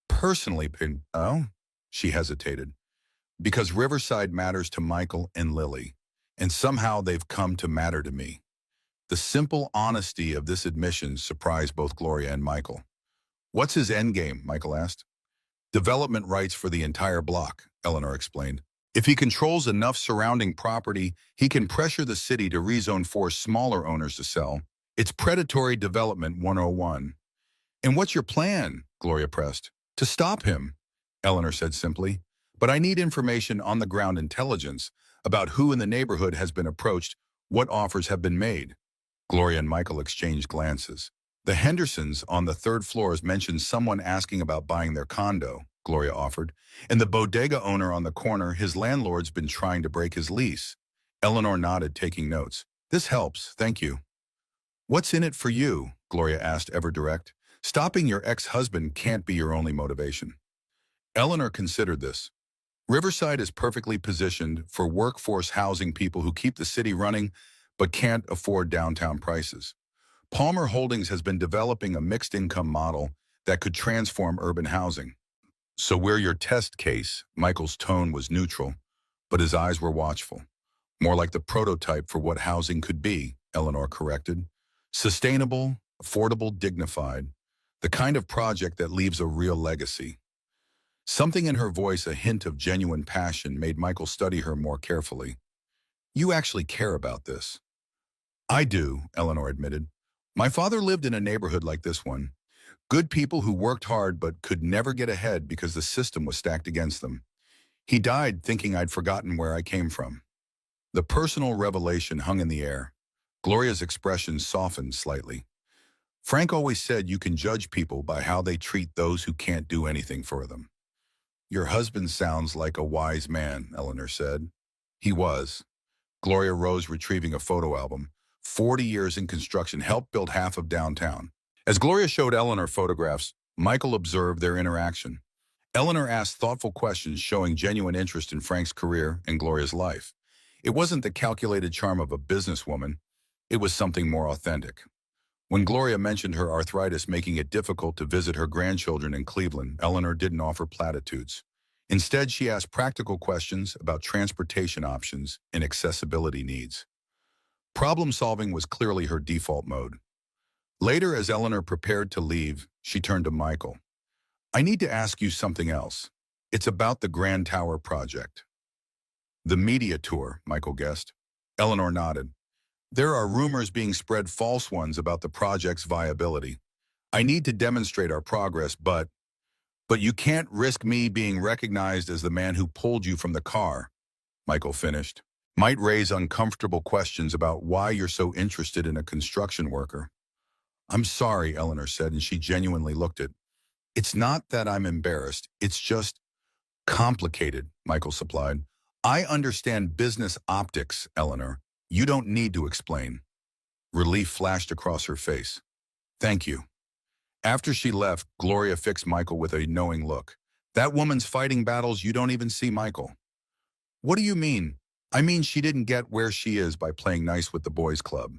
Speaker 1: Personally, oh?" She hesitated. "Because Riverside matters to Michael and Lily, and somehow they've come to matter to me." The simple honesty of this admission surprised both Gloria and Michael. "What's his endgame?" Michael asked. "Development rights for the entire block," Eleanor explained. "If he controls enough surrounding property, he can pressure the city to rezone, force smaller owners to sell. It's predatory development 101. "And what's your plan?" Gloria pressed. "To stop him," Eleanor said simply. "But I need information, on-the-ground intelligence, about who in the neighborhood has been approached, what offers have been made." Gloria and Michael exchanged glances. "The Hendersons on the third floors mentioned someone asking about buying their condo," Gloria offered. "And the bodega owner on the corner, his landlord's been trying to break his lease." Eleanor nodded, taking notes. "This helps, thank you." "What's in it for you?" Gloria asked, ever direct. "Stopping your ex-husband can't be your only motivation." Eleanor considered this. Riverside is perfectly positioned for workforce housing, people who keep the city running but can't afford downtown prices. Palmer Holdings has been developing a mixed-income model that could transform urban housing. "So we're your test case." Michael's tone was neutral, but his eyes were watchful. "More like the prototype for what housing could be," Eleanor corrected. "Sustainable, affordable, dignified. The kind of project that leaves a real legacy." Something in her voice, a hint of genuine passion, made Michael study her more carefully. "You actually care about this." "I do," Eleanor admitted. "My father lived in a neighborhood like this one. Good people who worked hard but could never get ahead because the system was stacked against them. He died thinking I'd forgotten where I came from. The personal revelation hung in the air. Gloria's expression softened slightly. Frank always said you can judge people by how they treat those who can't do anything for them. Your husband sounds like a wise man, Eleanor said. He was. Gloria rose, retrieving a photo album. 40 years in construction helped build half of downtown. As Gloria showed Eleanor photographs, Michael observed their interaction. Eleanor asked thoughtful questions showing genuine interest in Frank's career and Gloria's life. It wasn't the calculated charm of a businesswoman. It was something more authentic. When Gloria mentioned her arthritis making it difficult to visit her grandchildren in Cleveland, Eleanor didn't offer platitudes. Instead, she asked practical questions about transportation options and accessibility needs. Problem-solving was clearly her default mode. Later, as Eleanor prepared to leave, she turned to Michael. I need to ask you something else. It's about the Grand Tower project. The media tour, Michael guessed. Eleanor nodded. There are rumors being spread, false ones, about the project's viability. I need to demonstrate our progress, but you can't risk me being recognized as the man who pulled you from the car, Michael finished. Might raise uncomfortable questions about why you're so interested in a construction worker. I'm sorry, Eleanor said, and she genuinely looked it. It's not that I'm embarrassed, it's just complicated, Michael supplied. I understand business optics, Eleanor. You don't need to explain. Relief flashed across her face. Thank you. After she left, Gloria fixed Michael with a knowing look. That woman's fighting battles you don't even see, Michael. What do you mean? I mean she didn't get where she is by playing nice with the boys' club.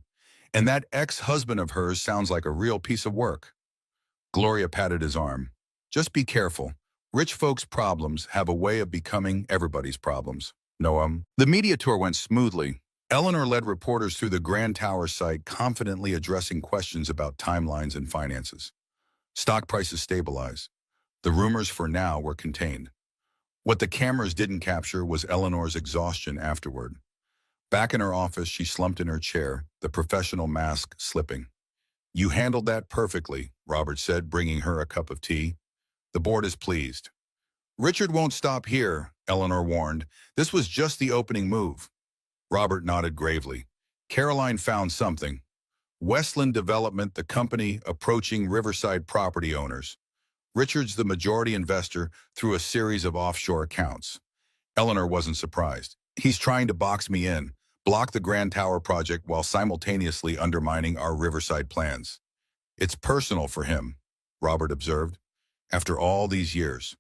Speaker 1: And that ex-husband of hers sounds like a real piece of work. Gloria patted his arm. Just be careful. Rich folks' problems have a way of becoming everybody's problems. Noam. The media tour went smoothly. Eleanor led reporters through the Grand Tower site, confidently addressing questions about timelines and finances. Stock prices stabilized. The rumors for now were contained. What the cameras didn't capture was Eleanor's exhaustion afterward. Back in her office, she slumped in her chair, the professional mask slipping. You handled that perfectly, Robert said, bringing her a cup of tea. The board is pleased. Richard won't stop here, Eleanor warned. This was just the opening move. Robert nodded gravely. Caroline found something. Westland Development, the company approaching Riverside property owners. Richard's the majority investor through a series of offshore accounts. Eleanor wasn't surprised. He's trying to box me in, block the Grand Tower project while simultaneously undermining our Riverside plans. It's personal for him, Robert observed. After all these years.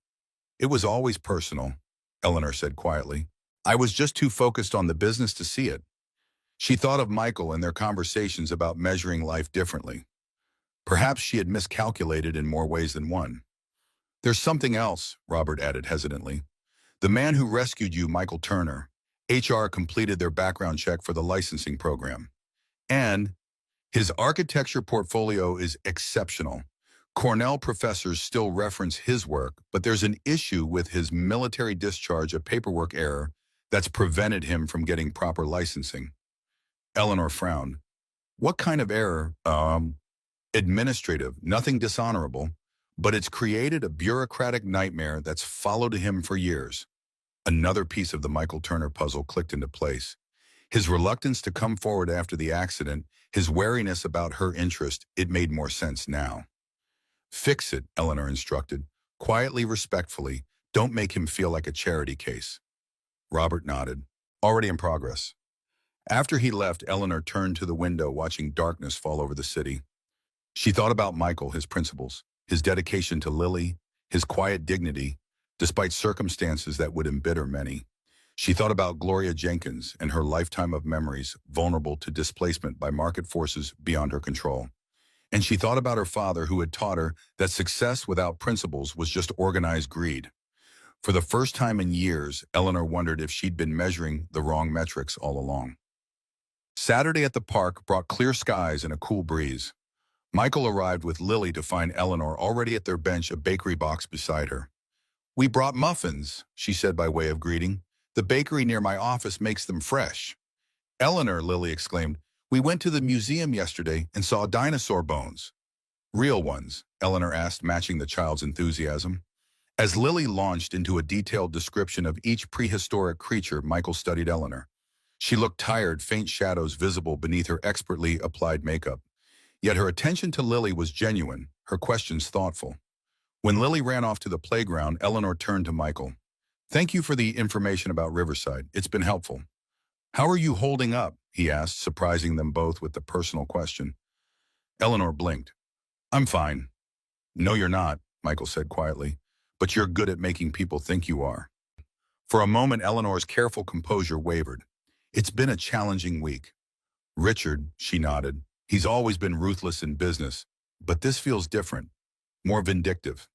Speaker 1: It was always personal, Eleanor said quietly. I was just too focused on the business to see it. She thought of Michael and their conversations about measuring life differently. Perhaps she had miscalculated in more ways than one. There's something else, Robert added hesitantly. The man who rescued you, Michael Turner. HR completed their background check for the licensing program. And his architecture portfolio is exceptional. Cornell professors still reference his work, but there's an issue with his military discharge, a paperwork error that's prevented him from getting proper licensing. Eleanor frowned. What kind of error? Administrative, nothing dishonorable, but it's created a bureaucratic nightmare that's followed him for years. Another piece of the Michael Turner puzzle clicked into place. His reluctance to come forward after the accident, his wariness about her interest, it made more sense now. Fix it, Eleanor instructed, quietly, respectfully. Don't make him feel like a charity case. Robert nodded. Already in progress. After he left, Eleanor turned to the window, watching darkness fall over the city. She thought about Michael, his principles, his dedication to Lily, his quiet dignity, despite circumstances that would embitter many. She thought about Gloria Jenkins and her lifetime of memories, vulnerable to displacement by market forces beyond her control. And she thought about her father, who had taught her that success without principles was just organized greed. For the first time in years, Eleanor wondered if she'd been measuring the wrong metrics all along. Saturday at the park brought clear skies and a cool breeze. Michael arrived with Lily to find Eleanor already at their bench, a bakery box beside her. We brought muffins, she said by way of greeting. The bakery near my office makes them fresh. Eleanor, Lily exclaimed, we went to the museum yesterday and saw dinosaur bones. Real ones, Eleanor asked, matching the child's enthusiasm. As Lily launched into a detailed description of each prehistoric creature, Michael studied Eleanor. She looked tired, faint shadows visible beneath her expertly applied makeup. Yet her attention to Lily was genuine, her questions thoughtful. When Lily ran off to the playground, Eleanor turned to Michael. "Thank you for the information about Riverside. It's been helpful." "How are you holding up?" he asked, surprising them both with the personal question. Eleanor blinked. "I'm fine." "No, you're not," Michael said quietly. "But you're good at making people think you are." For a moment, Eleanor's careful composure wavered. "It's been a challenging week." "Richard," she nodded. "He's always been ruthless in business. But this feels different. More vindictive."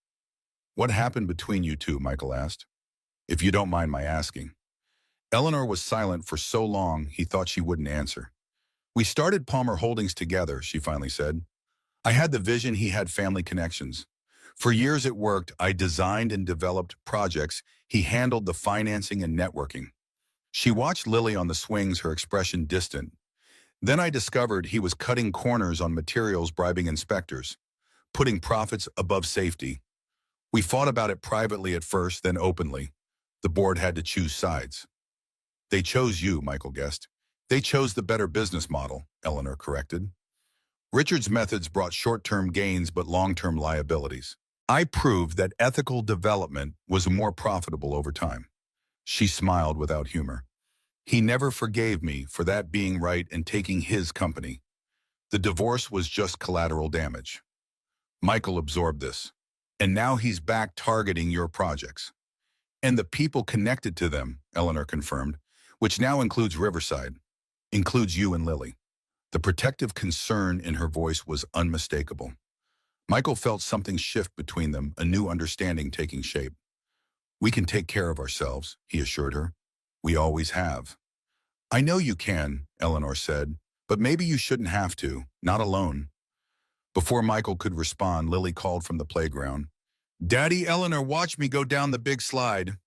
Speaker 1: "What happened between you two?" Michael asked. "If you don't mind my asking." Eleanor was silent for so long he thought she wouldn't answer. "We started Palmer Holdings together," she finally said. "I had the vision, he had family connections. For years it worked. I designed and developed projects. He handled the financing and networking." She watched Lily on the swings, her expression distant. "Then I discovered he was cutting corners on materials, bribing inspectors, putting profits above safety. We fought about it privately at first, then openly. The board had to choose sides." "They chose you," Michael guessed. "They chose the better business model," Eleanor corrected. "Richard's methods brought short-term gains but long-term liabilities. I proved that ethical development was more profitable over time." She smiled without humor. "He never forgave me for that being right and taking his company. The divorce was just collateral damage." Michael absorbed this. "And now he's back targeting your projects." "And the people connected to them," Eleanor confirmed, "which now includes Riverside, includes you and Lily." The protective concern in her voice was unmistakable. Michael felt something shift between them, a new understanding taking shape. "We can take care of ourselves," he assured her. "We always have." "I know you can," Eleanor said, "but maybe you shouldn't have to, not alone." Before Michael could respond, Lily called from the playground. "Daddy, Eleanor, watch me go down the big slide."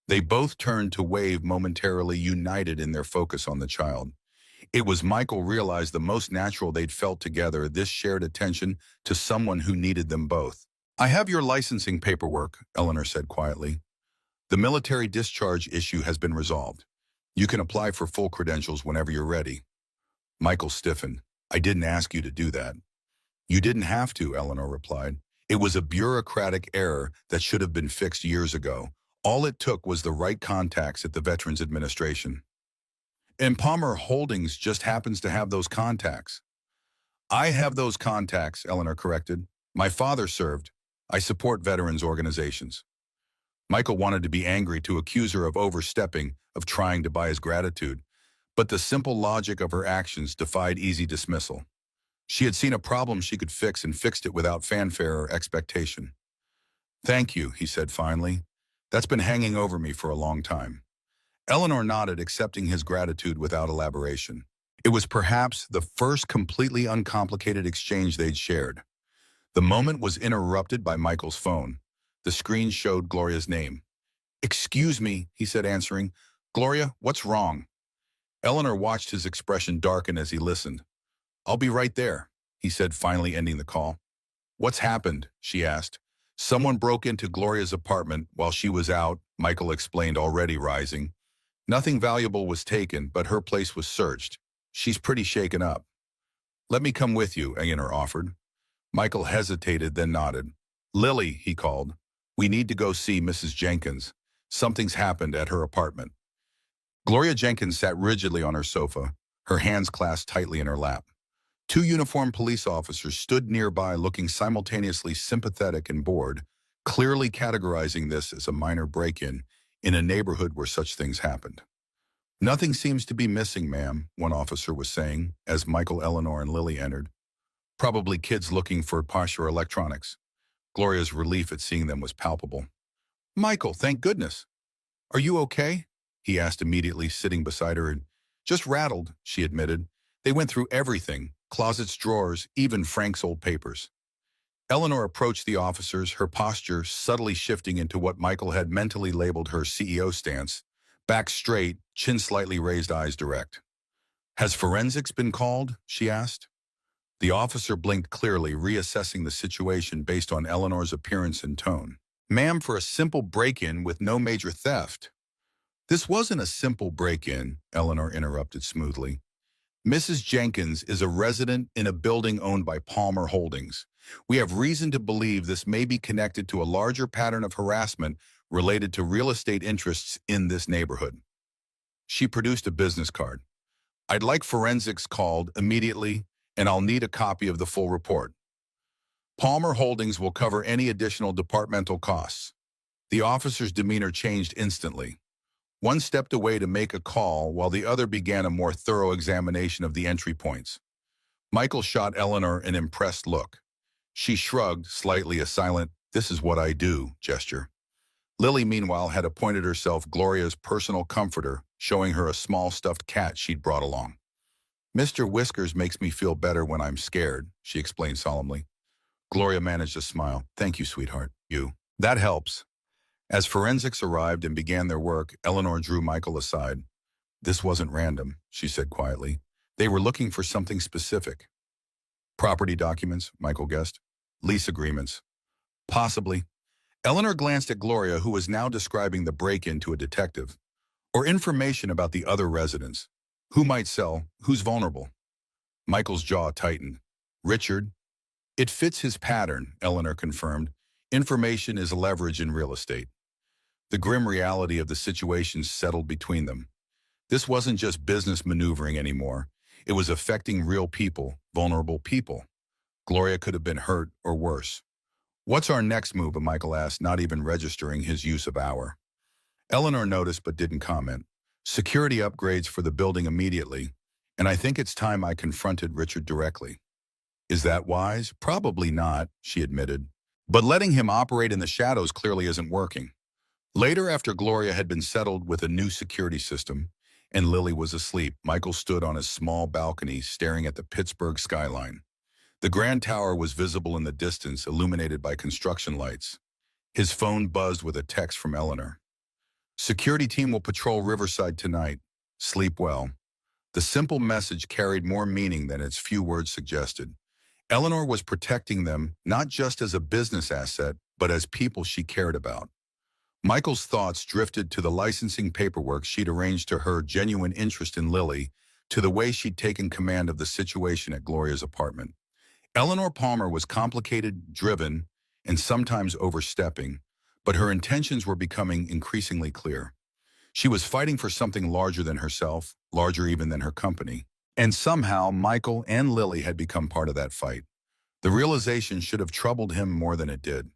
Speaker 1: They both turned to wave, momentarily united in their focus on the child. It was, Michael realized, the most natural they'd felt together, this shared attention to someone who needed them both. "I have your licensing paperwork," Eleanor said quietly. "The military discharge issue has been resolved. You can apply for full credentials whenever you're ready." Michael stiffened. "I didn't ask you to do that." "You didn't have to," Eleanor replied. "It was a bureaucratic error that should have been fixed years ago. All it took was the right contacts at the Veterans Administration. And Palmer Holdings just happens to have those contacts." "I have those contacts," Eleanor corrected. "My father served. I support veterans organizations." Michael wanted to be angry, to accuse her of overstepping, of trying to buy his gratitude. But the simple logic of her actions defied easy dismissal. She had seen a problem she could fix and fixed it without fanfare or expectation. "Thank you," he said finally. "That's been hanging over me for a long time." Eleanor nodded, accepting his gratitude without elaboration. It was perhaps the first completely uncomplicated exchange they'd shared. The moment was interrupted by Michael's phone. The screen showed Gloria's name. "Excuse me," he said, answering. "Gloria, what's wrong?" Eleanor watched his expression darken as he listened. "I'll be right there," he said, finally ending the call. "What's happened?" she asked. "Someone broke into Gloria's apartment while she was out," Michael explained, already rising. "Nothing valuable was taken, but her place was searched. She's pretty shaken up." "Let me come with you," Eleanor offered. Michael hesitated, then nodded. "Lily," he called, "we need to go see Mrs. Jenkins. Something's happened at her apartment." Gloria Jenkins sat rigidly on her sofa, her hands clasped tightly in her lap. Two uniformed police officers stood nearby, looking simultaneously sympathetic and bored, clearly categorizing this as a minor break-in in a neighborhood where such things happened. "Nothing seems to be missing, ma'am," one officer was saying as Michael, Eleanor, and Lily entered. "Probably kids looking for posh or electronics." Gloria's relief at seeing them was palpable. "Michael, thank goodness. Are you okay?" he asked immediately, sitting beside her. "Just rattled," she admitted. "They went through everything, closets, drawers, even Frank's old papers." Eleanor approached the officers, her posture subtly shifting into what Michael had mentally labeled her CEO stance, back straight, chin slightly raised, eyes direct. "Has forensics been called?" she asked. The officer blinked clearly, reassessing the situation based on Eleanor's appearance and tone. Ma'am, for a simple break-in with no major theft. This wasn't a simple break-in, Eleanor interrupted smoothly. Mrs. Jenkins is a resident in a building owned by Palmer Holdings. We have reason to believe this may be connected to a larger pattern of harassment related to real estate interests in this neighborhood. She produced a business card. I'd like forensics called immediately, and I'll need a copy of the full report. Palmer Holdings will cover any additional departmental costs. The officer's demeanor changed instantly. One stepped away to make a call while the other began a more thorough examination of the entry points. Michael shot Eleanor an impressed look. She shrugged, slightly a silent, "This is what I do" gesture. Lily, meanwhile, had appointed herself Gloria's personal comforter, showing her a small stuffed cat she'd brought along. "Mr. Whiskers makes me feel better when I'm scared," she explained solemnly. Gloria managed a smile. "Thank you, sweetheart. You. That helps." As forensics arrived and began their work, Eleanor drew Michael aside. "This wasn't random," she said quietly. "They were looking for something specific." "Property documents," Michael guessed. "Lease agreements." "Possibly." Eleanor glanced at Gloria, who was now describing the break-in to a detective. "Or information about the other residents. Who might sell, who's vulnerable." Michael's jaw tightened. "Richard?" "It fits his pattern," Eleanor confirmed. "Information is leverage in real estate." The grim reality of the situation settled between them. This wasn't just business maneuvering anymore. It was affecting real people, vulnerable people. Gloria could have been hurt or worse. "What's our next move?" Michael asked, not even registering his use of "our." Eleanor noticed but didn't comment. "Security upgrades for the building immediately, and I think it's time I confronted Richard directly." "Is that wise?" "Probably not," she admitted. "But letting him operate in the shadows clearly isn't working." Later, after Gloria had been settled with a new security system, and Lily was asleep, Michael stood on his small balcony staring at the Pittsburgh skyline. The Grand Tower was visible in the distance, illuminated by construction lights. His phone buzzed with a text from Eleanor. "Security team will patrol Riverside tonight. Sleep well." The simple message carried more meaning than its few words suggested. Eleanor was protecting them, not just as a business asset, but as people she cared about. Michael's thoughts drifted to the licensing paperwork she'd arranged, to her genuine interest in Lily, to the way she'd taken command of the situation at Gloria's apartment. Eleanor Palmer was complicated, driven, and sometimes overstepping, but her intentions were becoming increasingly clear. She was fighting for something larger than herself, larger even than her company. And somehow, Michael and Lily had become part of that fight. The realization should have troubled him more than it did.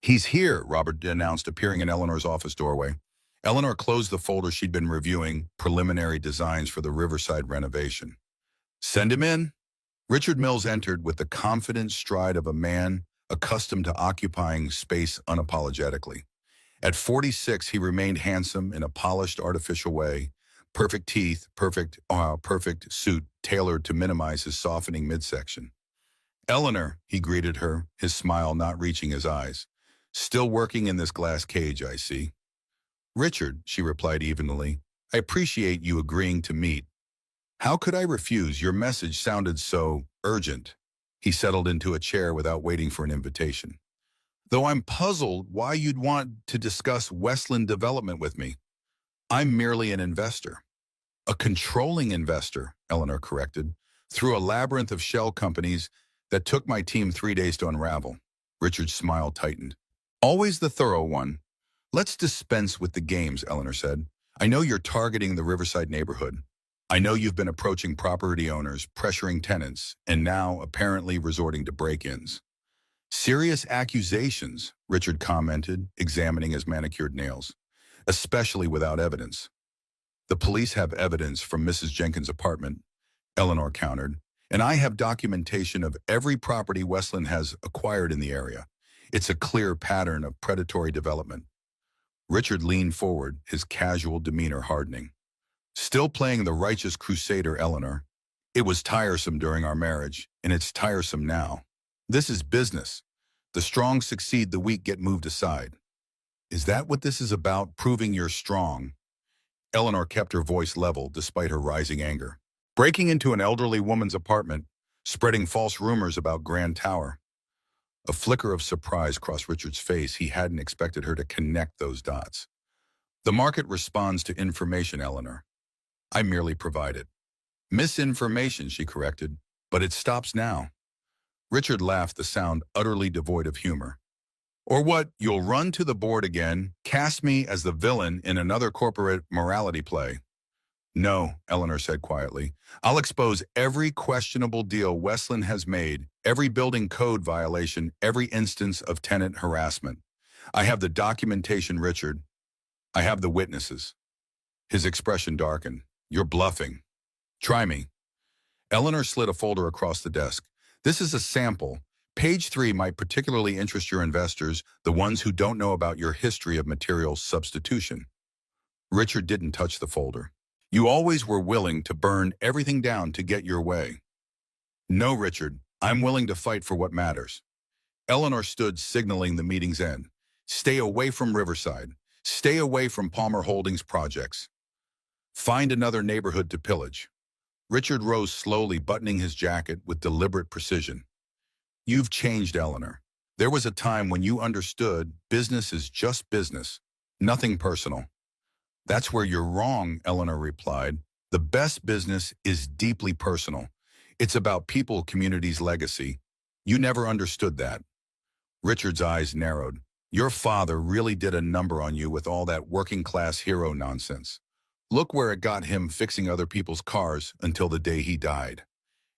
Speaker 1: "He's here," Robert announced, appearing in Eleanor's office doorway. Eleanor closed the folder she'd been reviewing, preliminary designs for the Riverside renovation. "Send him in." Richard Mills entered with the confident stride of a man accustomed to occupying space unapologetically. At 46, he remained handsome in a polished, artificial way. Perfect teeth, perfect suit tailored to minimize his softening midsection. "Eleanor," he greeted her, his smile not reaching his eyes. "Still working in this glass cage, I see." "Richard," she replied evenly, "I appreciate you agreeing to meet." "How could I refuse? Your message sounded so urgent." He settled into a chair without waiting for an invitation. "Though I'm puzzled why you'd want to discuss Westland development with me. I'm merely an investor." "A controlling investor," Eleanor corrected, "through a labyrinth of shell companies that took my team 3 days to unravel." Richard's smile tightened. "Always the thorough one." "Let's dispense with the games," Eleanor said. "I know you're targeting the Riverside neighborhood. I know you've been approaching property owners, pressuring tenants, and now apparently resorting to break-ins." "Serious accusations," Richard commented, examining his manicured nails. "Especially without evidence." "The police have evidence from Mrs. Jenkins' apartment," Eleanor countered, "and I have documentation of every property Westland has acquired in the area. It's a clear pattern of predatory development." Richard leaned forward, his casual demeanor hardening. "Still playing the righteous crusader, Eleanor. It was tiresome during our marriage, and it's tiresome now. This is business. The strong succeed, the weak get moved aside." "Is that what this is about, proving you're strong?" Eleanor kept her voice level despite her rising anger. "Breaking into an elderly woman's apartment, spreading false rumors about Grand Tower." A flicker of surprise crossed Richard's face. He hadn't expected her to connect those dots. The market responds to information, Eleanor. I merely provide it. Misinformation, she corrected, but it stops now. Richard laughed, the sound utterly devoid of humor. Or what, you'll run to the board again, cast me as the villain in another corporate morality play? No, Eleanor said quietly. I'll expose every questionable deal Westland has made, every building code violation, every instance of tenant harassment. I have the documentation, Richard. I have the witnesses. His expression darkened. You're bluffing. Try me. Eleanor slid a folder across the desk. This is a sample. Page 3 might particularly interest your investors, the ones who don't know about your history of material substitution. Richard didn't touch the folder. You always were willing to burn everything down to get your way. No, Richard, I'm willing to fight for what matters. Eleanor stood, signaling the meeting's end. Stay away from Riverside. Stay away from Palmer Holdings projects. Find another neighborhood to pillage. Richard rose slowly, buttoning his jacket with deliberate precision. You've changed, Eleanor. There was a time when you understood business is just business, nothing personal. That's where you're wrong, Eleanor replied. The best business is deeply personal. It's about people, communities, legacy. You never understood that. Richard's eyes narrowed. Your father really did a number on you with all that working-class hero nonsense. Look where it got him, fixing other people's cars until the day he died.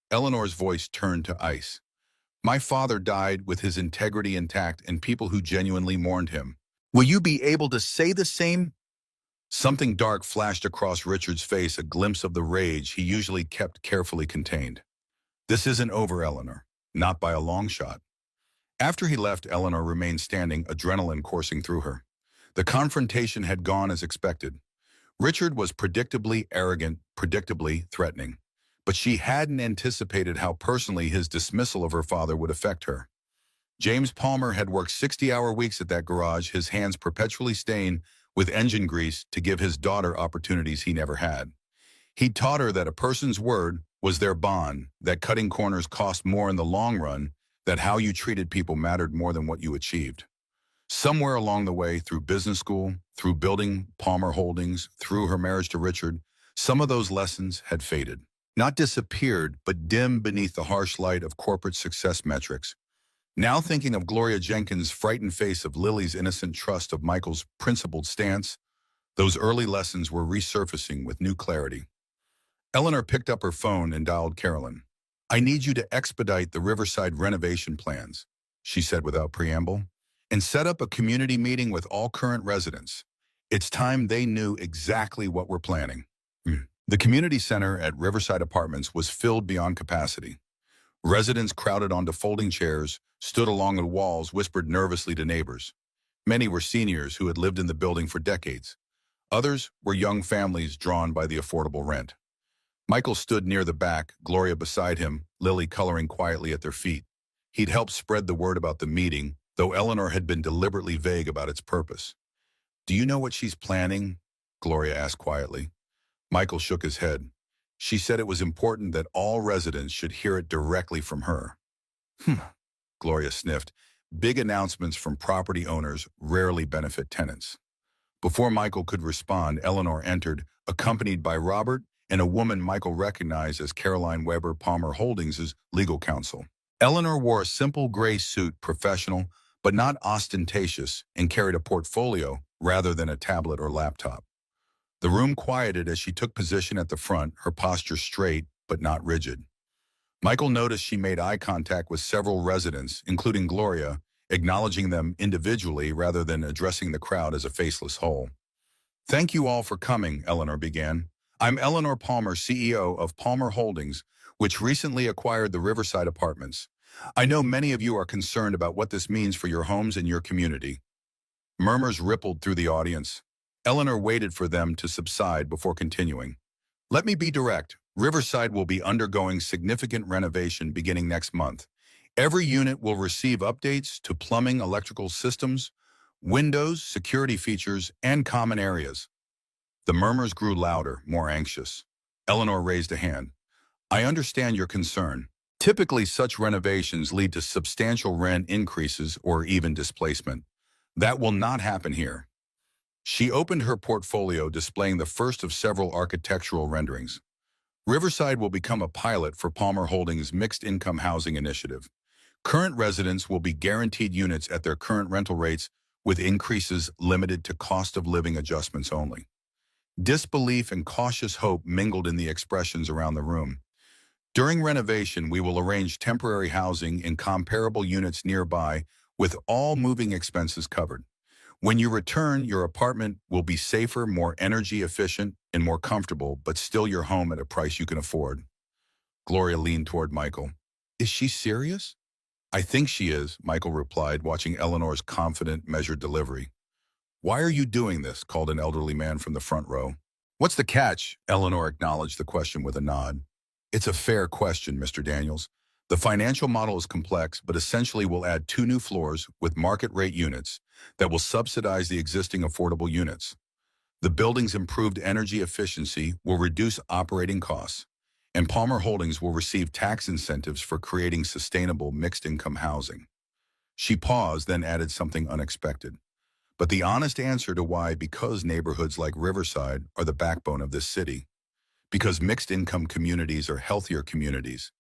Speaker 1: Eleanor's voice turned to ice. My father died with his integrity intact and people who genuinely mourned him. Will you be able to say the same? Something dark flashed across Richard's face, a glimpse of the rage he usually kept carefully contained. This isn't over, Eleanor. Not by a long shot. After he left, Eleanor remained standing, adrenaline coursing through her. The confrontation had gone as expected. Richard was predictably arrogant, predictably threatening. But she hadn't anticipated how personally his dismissal of her father would affect her. James Palmer had worked 60-hour weeks at that garage, his hands perpetually stained with engine grease to give his daughter opportunities he never had. He'd taught her that a person's word was their bond, that cutting corners cost more in the long run, that how you treated people mattered more than what you achieved. Somewhere along the way, through business school, through building Palmer Holdings, through her marriage to Richard, some of those lessons had faded. Not disappeared, but dimmed beneath the harsh light of corporate success metrics. Now thinking of Gloria Jenkins' frightened face, of Lily's innocent trust, of Michael's principled stance, those early lessons were resurfacing with new clarity. Eleanor picked up her phone and dialed Carolyn. I need you to expedite the Riverside renovation plans, she said without preamble, and set up a community meeting with all current residents. It's time they knew exactly what we're planning. The community center at Riverside Apartments was filled beyond capacity. Residents crowded onto folding chairs, stood along the walls, whispered nervously to neighbors. Many were seniors who had lived in the building for decades. Others were young families drawn by the affordable rent. Michael stood near the back, Gloria beside him, Lily coloring quietly at their feet. He'd helped spread the word about the meeting, though Eleanor had been deliberately vague about its purpose. Do you know what she's planning? Gloria asked quietly. Michael shook his head. She said it was important that all residents should hear it directly from her. Gloria sniffed. Big announcements from property owners rarely benefit tenants. Before Michael could respond, Eleanor entered, accompanied by Robert and a woman Michael recognized as Caroline Weber, Palmer Holdings' legal counsel. Eleanor wore a simple gray suit, professional, but not ostentatious, and carried a portfolio rather than a tablet or laptop. The room quieted as she took position at the front, her posture straight but not rigid. Michael noticed she made eye contact with several residents, including Gloria, acknowledging them individually rather than addressing the crowd as a faceless whole. Thank you all for coming, Eleanor began. I'm Eleanor Palmer, CEO of Palmer Holdings, which recently acquired the Riverside Apartments. I know many of you are concerned about what this means for your homes and your community. Murmurs rippled through the audience. Eleanor waited for them to subside before continuing. Let me be direct. Riverside will be undergoing significant renovation beginning next month. Every unit will receive updates to plumbing, electrical systems, windows, security features, and common areas. The murmurs grew louder, more anxious. Eleanor raised a hand. I understand your concern. Typically, such renovations lead to substantial rent increases or even displacement. That will not happen here. She opened her portfolio displaying the first of several architectural renderings. Riverside will become a pilot for Palmer Holdings' mixed-income housing initiative. Current residents will be guaranteed units at their current rental rates with increases limited to cost of living adjustments only. Disbelief and cautious hope mingled in the expressions around the room. During renovation, we will arrange temporary housing in comparable units nearby with all moving expenses covered. When you return, your apartment will be safer, more energy efficient, and more comfortable, but still your home at a price you can afford. Gloria leaned toward Michael. Is she serious? I think she is, Michael replied, watching Eleanor's confident, measured delivery. Why are you doing this? Called an elderly man from the front row. What's the catch? Eleanor acknowledged the question with a nod. It's a fair question, Mr. Daniels. The financial model is complex, but essentially will add 2 new floors with market rate units that will subsidize the existing affordable units. The building's improved energy efficiency will reduce operating costs, and Palmer Holdings will receive tax incentives for creating sustainable mixed-income housing. She paused, then added something unexpected. But the honest answer to why, because neighborhoods like Riverside are the backbone of this city, because mixed-income communities are healthier communities,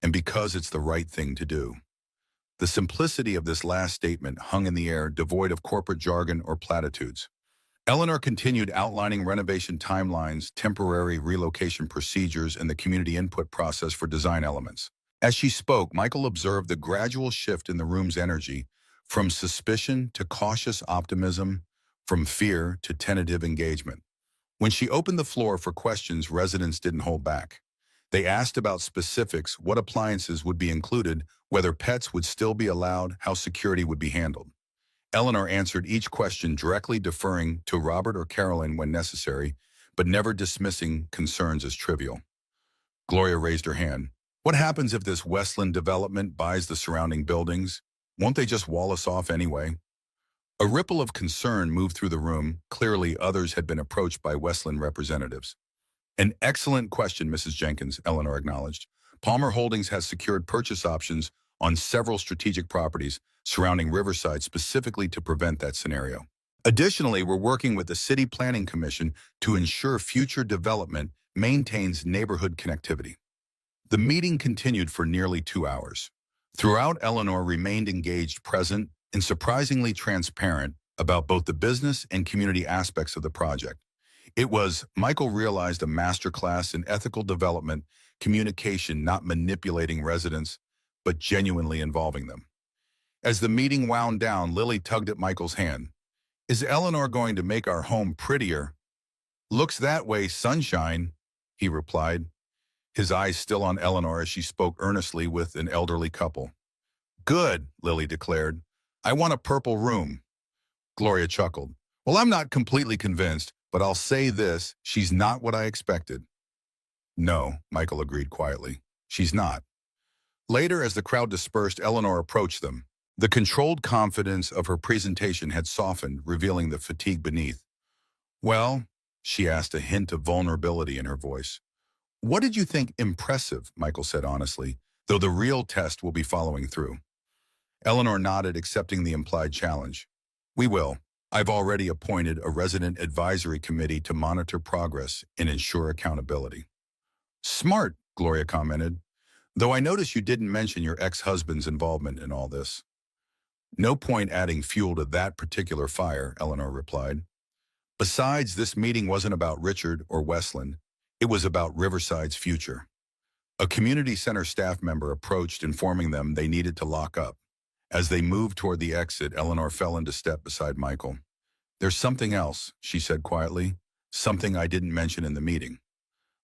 Speaker 1: and because it's the right thing to do. The simplicity of this last statement hung in the air, devoid of corporate jargon or platitudes. Eleanor continued outlining renovation timelines, temporary relocation procedures, and the community input process for design elements. As she spoke, Michael observed the gradual shift in the room's energy, from suspicion to cautious optimism, from fear to tentative engagement. When she opened the floor for questions, residents didn't hold back. They asked about specifics, what appliances would be included, whether pets would still be allowed, how security would be handled. Eleanor answered each question directly, deferring to Robert or Carolyn when necessary, but never dismissing concerns as trivial. Gloria raised her hand. What happens if this Westland development buys the surrounding buildings? Won't they just wall us off anyway? A ripple of concern moved through the room. Clearly, others had been approached by Westland representatives. An excellent question, Mrs. Jenkins, Eleanor acknowledged. Palmer Holdings has secured purchase options on several strategic properties surrounding Riverside specifically to prevent that scenario. Additionally, we're working with the City Planning Commission to ensure future development maintains neighborhood connectivity. The meeting continued for nearly 2 hours. Throughout, Eleanor remained engaged, present, and surprisingly transparent about both the business and community aspects of the project. It was, Michael realized, a masterclass in ethical development, communication, not manipulating residents, but genuinely involving them. As the meeting wound down, Lily tugged at Michael's hand. Is Eleanor going to make our home prettier? Looks that way, sunshine, he replied, his eyes still on Eleanor as she spoke earnestly with an elderly couple. Good, Lily declared. I want a purple room. Gloria chuckled. Well, I'm not completely convinced, but I'll say this, she's not what I expected. No, Michael agreed quietly. She's not. Later, as the crowd dispersed, Eleanor approached them. The controlled confidence of her presentation had softened, revealing the fatigue beneath. Well, she asked, a hint of vulnerability in her voice. What did you think impressive? Michael said honestly, though the real test will be following through. Eleanor nodded, accepting the implied challenge. We will. I've already appointed a resident advisory committee to monitor progress and ensure accountability. Smart, Gloria commented, though I notice you didn't mention your ex-husband's involvement in all this. No point adding fuel to that particular fire, Eleanor replied. Besides, this meeting wasn't about Richard or Westland. It was about Riverside's future. A community center staff member approached, informing them they needed to lock up. As they moved toward the exit, Eleanor fell into step beside Michael. There's something else, she said quietly, something I didn't mention in the meeting.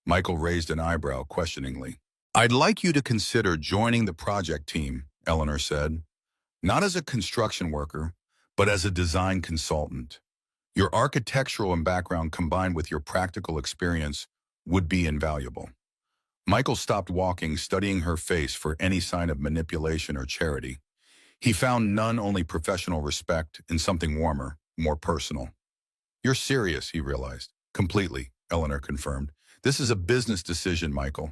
Speaker 1: Michael raised an eyebrow questioningly. I'd like you to consider joining the project team, Eleanor said. Not as a construction worker, but as a design consultant. Your architectural background combined with your practical experience would be invaluable. Michael stopped walking, studying her face for any sign of manipulation or charity. He found none, only professional respect and something warmer, more personal. You're serious, he realized. Completely, Eleanor confirmed. This is a business decision, Michael.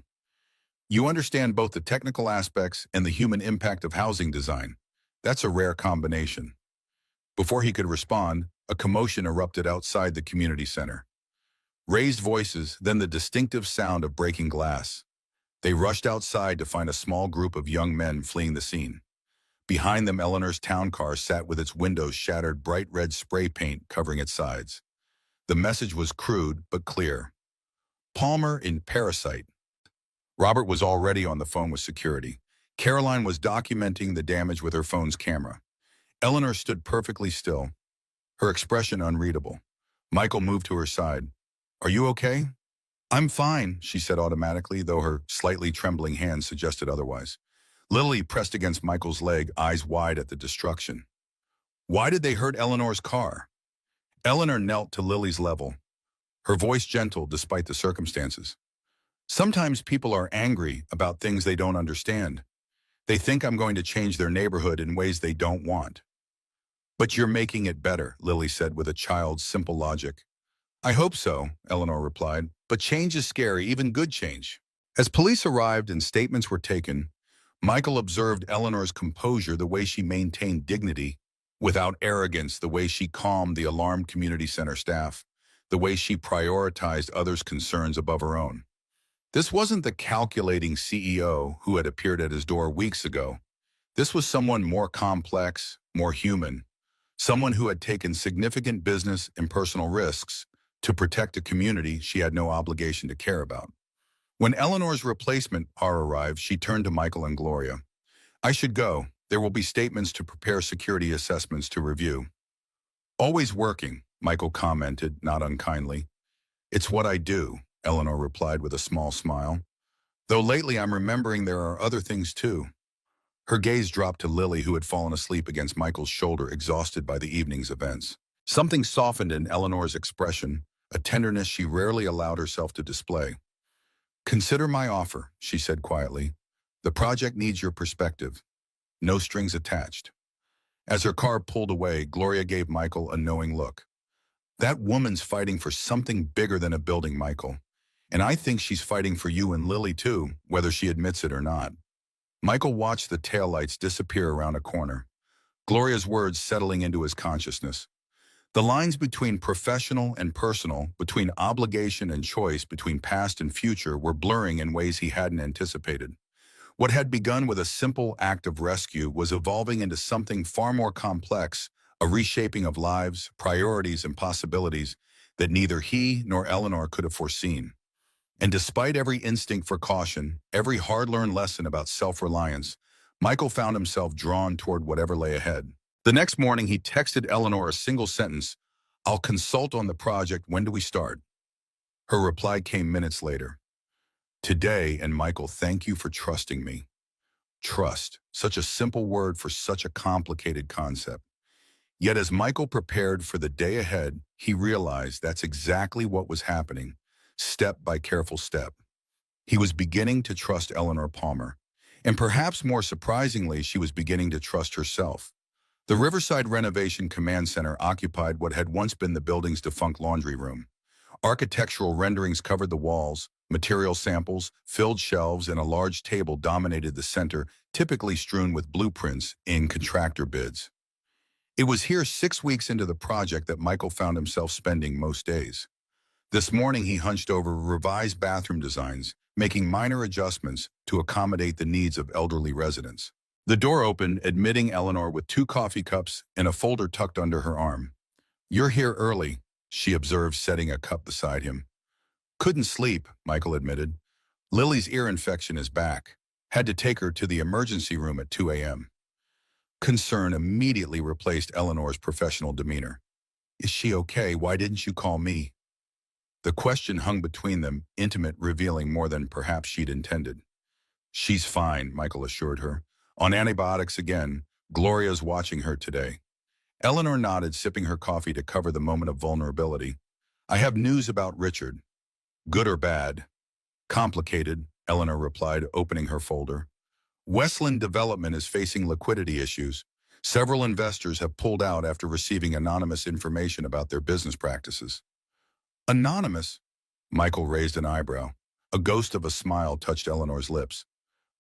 Speaker 1: You understand both the technical aspects and the human impact of housing design. That's a rare combination. Before he could respond, a commotion erupted outside the community center. Raised voices, then the distinctive sound of breaking glass. They rushed outside to find a small group of young men fleeing the scene. Behind them, Eleanor's town car sat with its windows shattered, bright red spray paint covering its sides. The message was crude but clear. Palmer in Parasite. Robert was already on the phone with security. Caroline was documenting the damage with her phone's camera. Eleanor stood perfectly still, her expression unreadable. Michael moved to her side. "Are you okay?" "I'm fine," she said automatically, though her slightly trembling hand suggested otherwise. Lily pressed against Michael's leg, eyes wide at the destruction. "Why did they hurt Eleanor's car?" Eleanor knelt to Lily's level, her voice gentle despite the circumstances. "Sometimes people are angry about things they don't understand. They think I'm going to change their neighborhood in ways they don't want." "But you're making it better," Lily said with a child's simple logic. "I hope so," Eleanor replied, "but change is scary, even good change." As police arrived and statements were taken, Michael observed Eleanor's composure, the way she maintained dignity without arrogance, the way she calmed the alarmed community center staff, the way she prioritized others' concerns above her own. This wasn't the calculating CEO who had appeared at his door weeks ago. This was someone more complex, more human, someone who had taken significant business and personal risks to protect a community she had no obligation to care about. When Eleanor's replacement car arrived, she turned to Michael and Gloria. "I should go. There will be statements to prepare, security assessments to review." "Always working," Michael commented, not unkindly. "It's what I do," Eleanor replied with a small smile. "Though lately I'm remembering there are other things too." Her gaze dropped to Lily, who had fallen asleep against Michael's shoulder, exhausted by the evening's events. Something softened in Eleanor's expression, a tenderness she rarely allowed herself to display. "Consider my offer," she said quietly. "The project needs your perspective. No strings attached." As her car pulled away, Gloria gave Michael a knowing look. "That woman's fighting for something bigger than a building, Michael. And I think she's fighting for you and Lily too, whether she admits it or not." Michael watched the taillights disappear around a corner, Gloria's words settling into his consciousness. The lines between professional and personal, between obligation and choice, between past and future were blurring in ways he hadn't anticipated. What had begun with a simple act of rescue was evolving into something far more complex, a reshaping of lives, priorities, and possibilities that neither he nor Eleanor could have foreseen. And despite every instinct for caution, every hard-learned lesson about self-reliance, Michael found himself drawn toward whatever lay ahead. The next morning, he texted Eleanor a single sentence, "I'll consult on the project. When do we start?" Her reply came minutes later. "Today, and Michael, thank you for trusting me." Trust, such a simple word for such a complicated concept. Yet as Michael prepared for the day ahead, he realized that's exactly what was happening, step by careful step. He was beginning to trust Eleanor Palmer, and perhaps more surprisingly, she was beginning to trust herself. The Riverside Renovation Command Center occupied what had once been the building's defunct laundry room. Architectural renderings covered the walls, material samples, filled shelves, and a large table dominated the center, typically strewn with blueprints in contractor bids. It was here 6 weeks into the project that Michael found himself spending most days. This morning he hunched over revised bathroom designs, making minor adjustments to accommodate the needs of elderly residents. The door opened, admitting Eleanor with 2 coffee cups and a folder tucked under her arm. "You're here early," she observed, setting a cup beside him. "Couldn't sleep," Michael admitted. "Lily's ear infection is back. Had to take her to the emergency room at 2 a.m. Concern immediately replaced Eleanor's professional demeanor. "Is she okay? Why didn't you call me?" The question hung between them, intimate, revealing more than perhaps she'd intended. "She's fine," Michael assured her. "On antibiotics again. Gloria's watching her today." Eleanor nodded, sipping her coffee to cover the moment of vulnerability. "I have news about Richard." "Good or bad?" "Complicated," Eleanor replied, opening her folder. "Westland Development is facing liquidity issues. Several investors have pulled out after receiving anonymous information about their business practices." "Anonymous?" Michael raised an eyebrow. A ghost of a smile touched Eleanor's lips,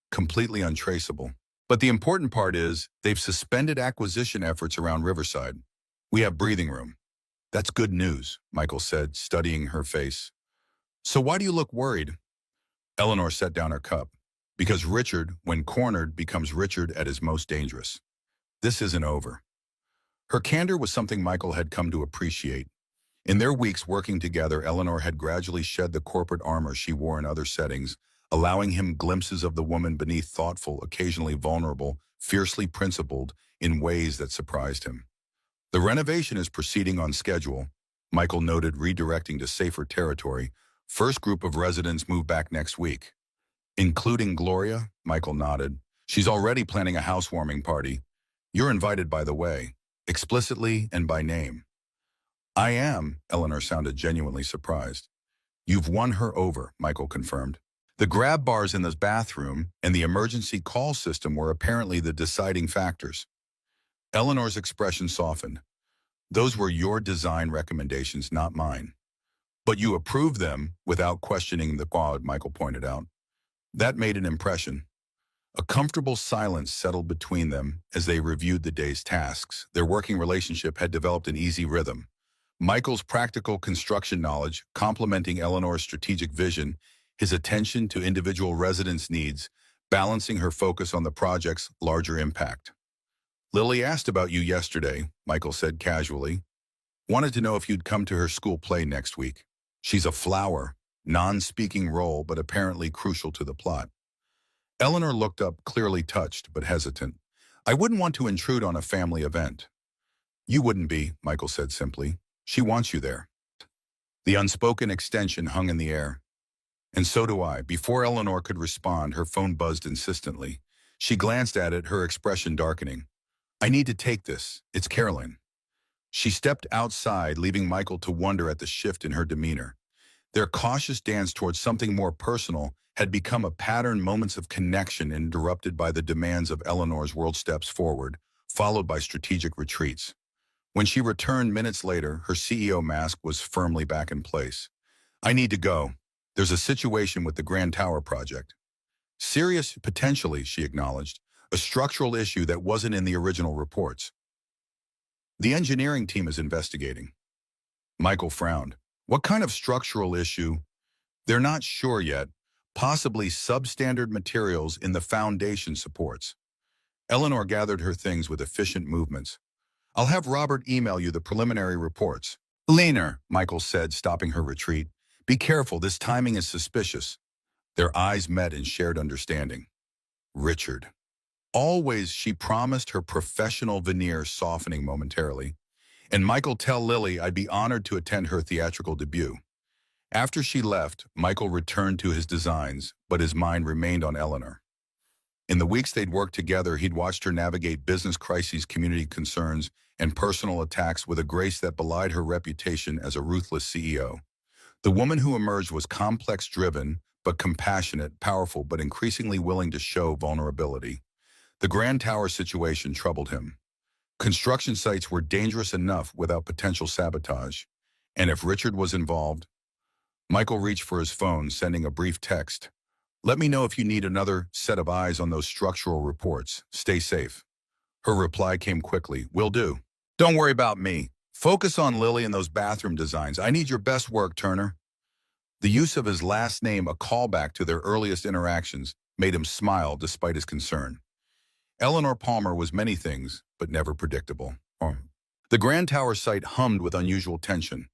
Speaker 1: completely untraceable. But the important part is, they've suspended acquisition efforts around Riverside. We have breathing room. That's good news, Michael said, studying her face. So why do you look worried? Eleanor set down her cup. Because Richard, when cornered, becomes Richard at his most dangerous. This isn't over. Her candor was something Michael had come to appreciate. In their weeks working together, Eleanor had gradually shed the corporate armor she wore in other settings, allowing him glimpses of the woman beneath, thoughtful, occasionally vulnerable, fiercely principled, in ways that surprised him. The renovation is proceeding on schedule, Michael noted, redirecting to safer territory. First group of residents move back next week. Including Gloria, Michael nodded. She's already planning a housewarming party. You're invited, by the way, explicitly and by name. I am, Eleanor sounded genuinely surprised. You've won her over, Michael confirmed. The grab bars in the bathroom and the emergency call system were apparently the deciding factors. Eleanor's expression softened. Those were your design recommendations, not mine. But you approved them without questioning the quad, Michael pointed out. That made an impression. A comfortable silence settled between them as they reviewed the day's tasks. Their working relationship had developed an easy rhythm. Michael's practical construction knowledge complementing Eleanor's strategic vision, his attention to individual residents' needs, balancing her focus on the project's larger impact. Lily asked about you yesterday, Michael said casually. Wanted to know if you'd come to her school play next week. She's a flower, non-speaking role, but apparently crucial to the plot. Eleanor looked up, clearly touched but hesitant. I wouldn't want to intrude on a family event. You wouldn't be, Michael said simply. She wants you there. The unspoken extension hung in the air. And so do I. Before Eleanor could respond, her phone buzzed insistently. She glanced at it, her expression darkening. I need to take this. It's Caroline. She stepped outside, leaving Michael to wonder at the shift in her demeanor. Their cautious dance towards something more personal had become a pattern, moments of connection interrupted by the demands of Eleanor's world steps forward, followed by strategic retreats. When she returned minutes later, her CEO mask was firmly back in place. I need to go. There's a situation with the Grand Tower project. Serious, potentially, she acknowledged. A structural issue that wasn't in the original reports. The engineering team is investigating. Michael frowned. What kind of structural issue? They're not sure yet. Possibly substandard materials in the foundation supports. Eleanor gathered her things with efficient movements. I'll have Robert email you the preliminary reports. Leaner, Michael said, stopping her retreat. Be careful, this timing is suspicious. Their eyes met in shared understanding. Richard. Always, she promised, her professional veneer softening momentarily. And Michael, tell Lily I'd be honored to attend her theatrical debut. After she left, Michael returned to his designs, but his mind remained on Eleanor. In the weeks they'd worked together, he'd watched her navigate business crises, community concerns, and personal attacks with a grace that belied her reputation as a ruthless CEO. The woman who emerged was complex-driven, but compassionate, powerful, but increasingly willing to show vulnerability. The Grand Tower situation troubled him. Construction sites were dangerous enough without potential sabotage. And if Richard was involved, Michael reached for his phone, sending a brief text. Let me know if you need another set of eyes on those structural reports. Stay safe. Her reply came quickly. Will do. Don't worry about me. Focus on Lily and those bathroom designs. I need your best work, Turner. The use of his last name, a callback to their earliest interactions, made him smile despite his concern. Eleanor Palmer was many things, but never predictable. The Grand Tower site hummed with unusual tension.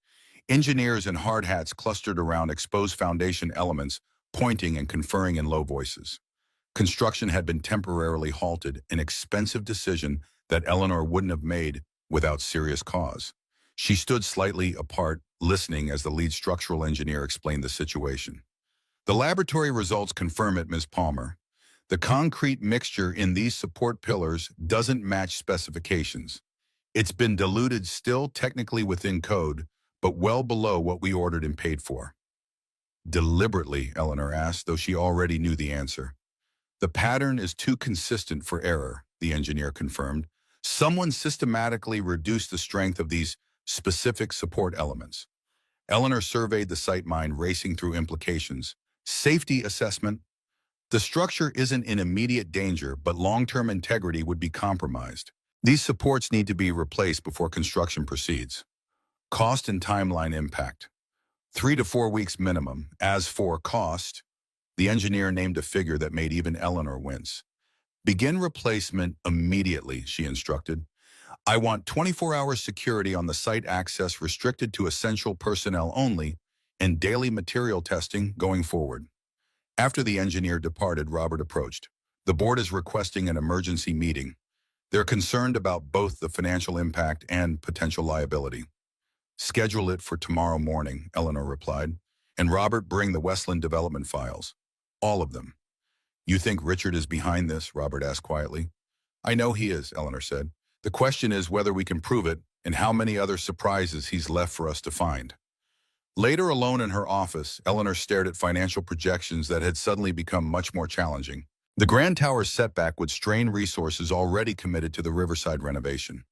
Speaker 1: Engineers in hard hats clustered around exposed foundation elements, pointing and conferring in low voices. Construction had been temporarily halted, an expensive decision that Eleanor wouldn't have made without serious cause. She stood slightly apart, listening as the lead structural engineer explained the situation. The laboratory results confirm it, Ms. Palmer. The concrete mixture in these support pillars doesn't match specifications. It's been diluted, still technically within code, but well below what we ordered and paid for. Deliberately, Eleanor asked, though she already knew the answer. The pattern is too consistent for error, the engineer confirmed. Someone systematically reduced the strength of these specific support elements. Eleanor surveyed the site, mind racing through implications. Safety assessment. The structure isn't in immediate danger, but long-term integrity would be compromised. These supports need to be replaced before construction proceeds. Cost and timeline impact. 3 to 4 weeks minimum. As for cost, the engineer named a figure that made even Eleanor wince. Begin replacement immediately, she instructed. I want 24-hour security on the site, access restricted to essential personnel only, and daily material testing going forward. After the engineer departed, Robert approached. The board is requesting an emergency meeting. They're concerned about both the financial impact and potential liability. Schedule it for tomorrow morning, Eleanor replied. And Robert, bring the Westland development files. All of them. You think Richard is behind this? Robert asked quietly. I know he is, Eleanor said. The question is whether we can prove it and how many other surprises he's left for us to find. Later, alone in her office, Eleanor stared at financial projections that had suddenly become much more challenging. The Grand Tower's setback would strain resources already committed to the Riverside renovation.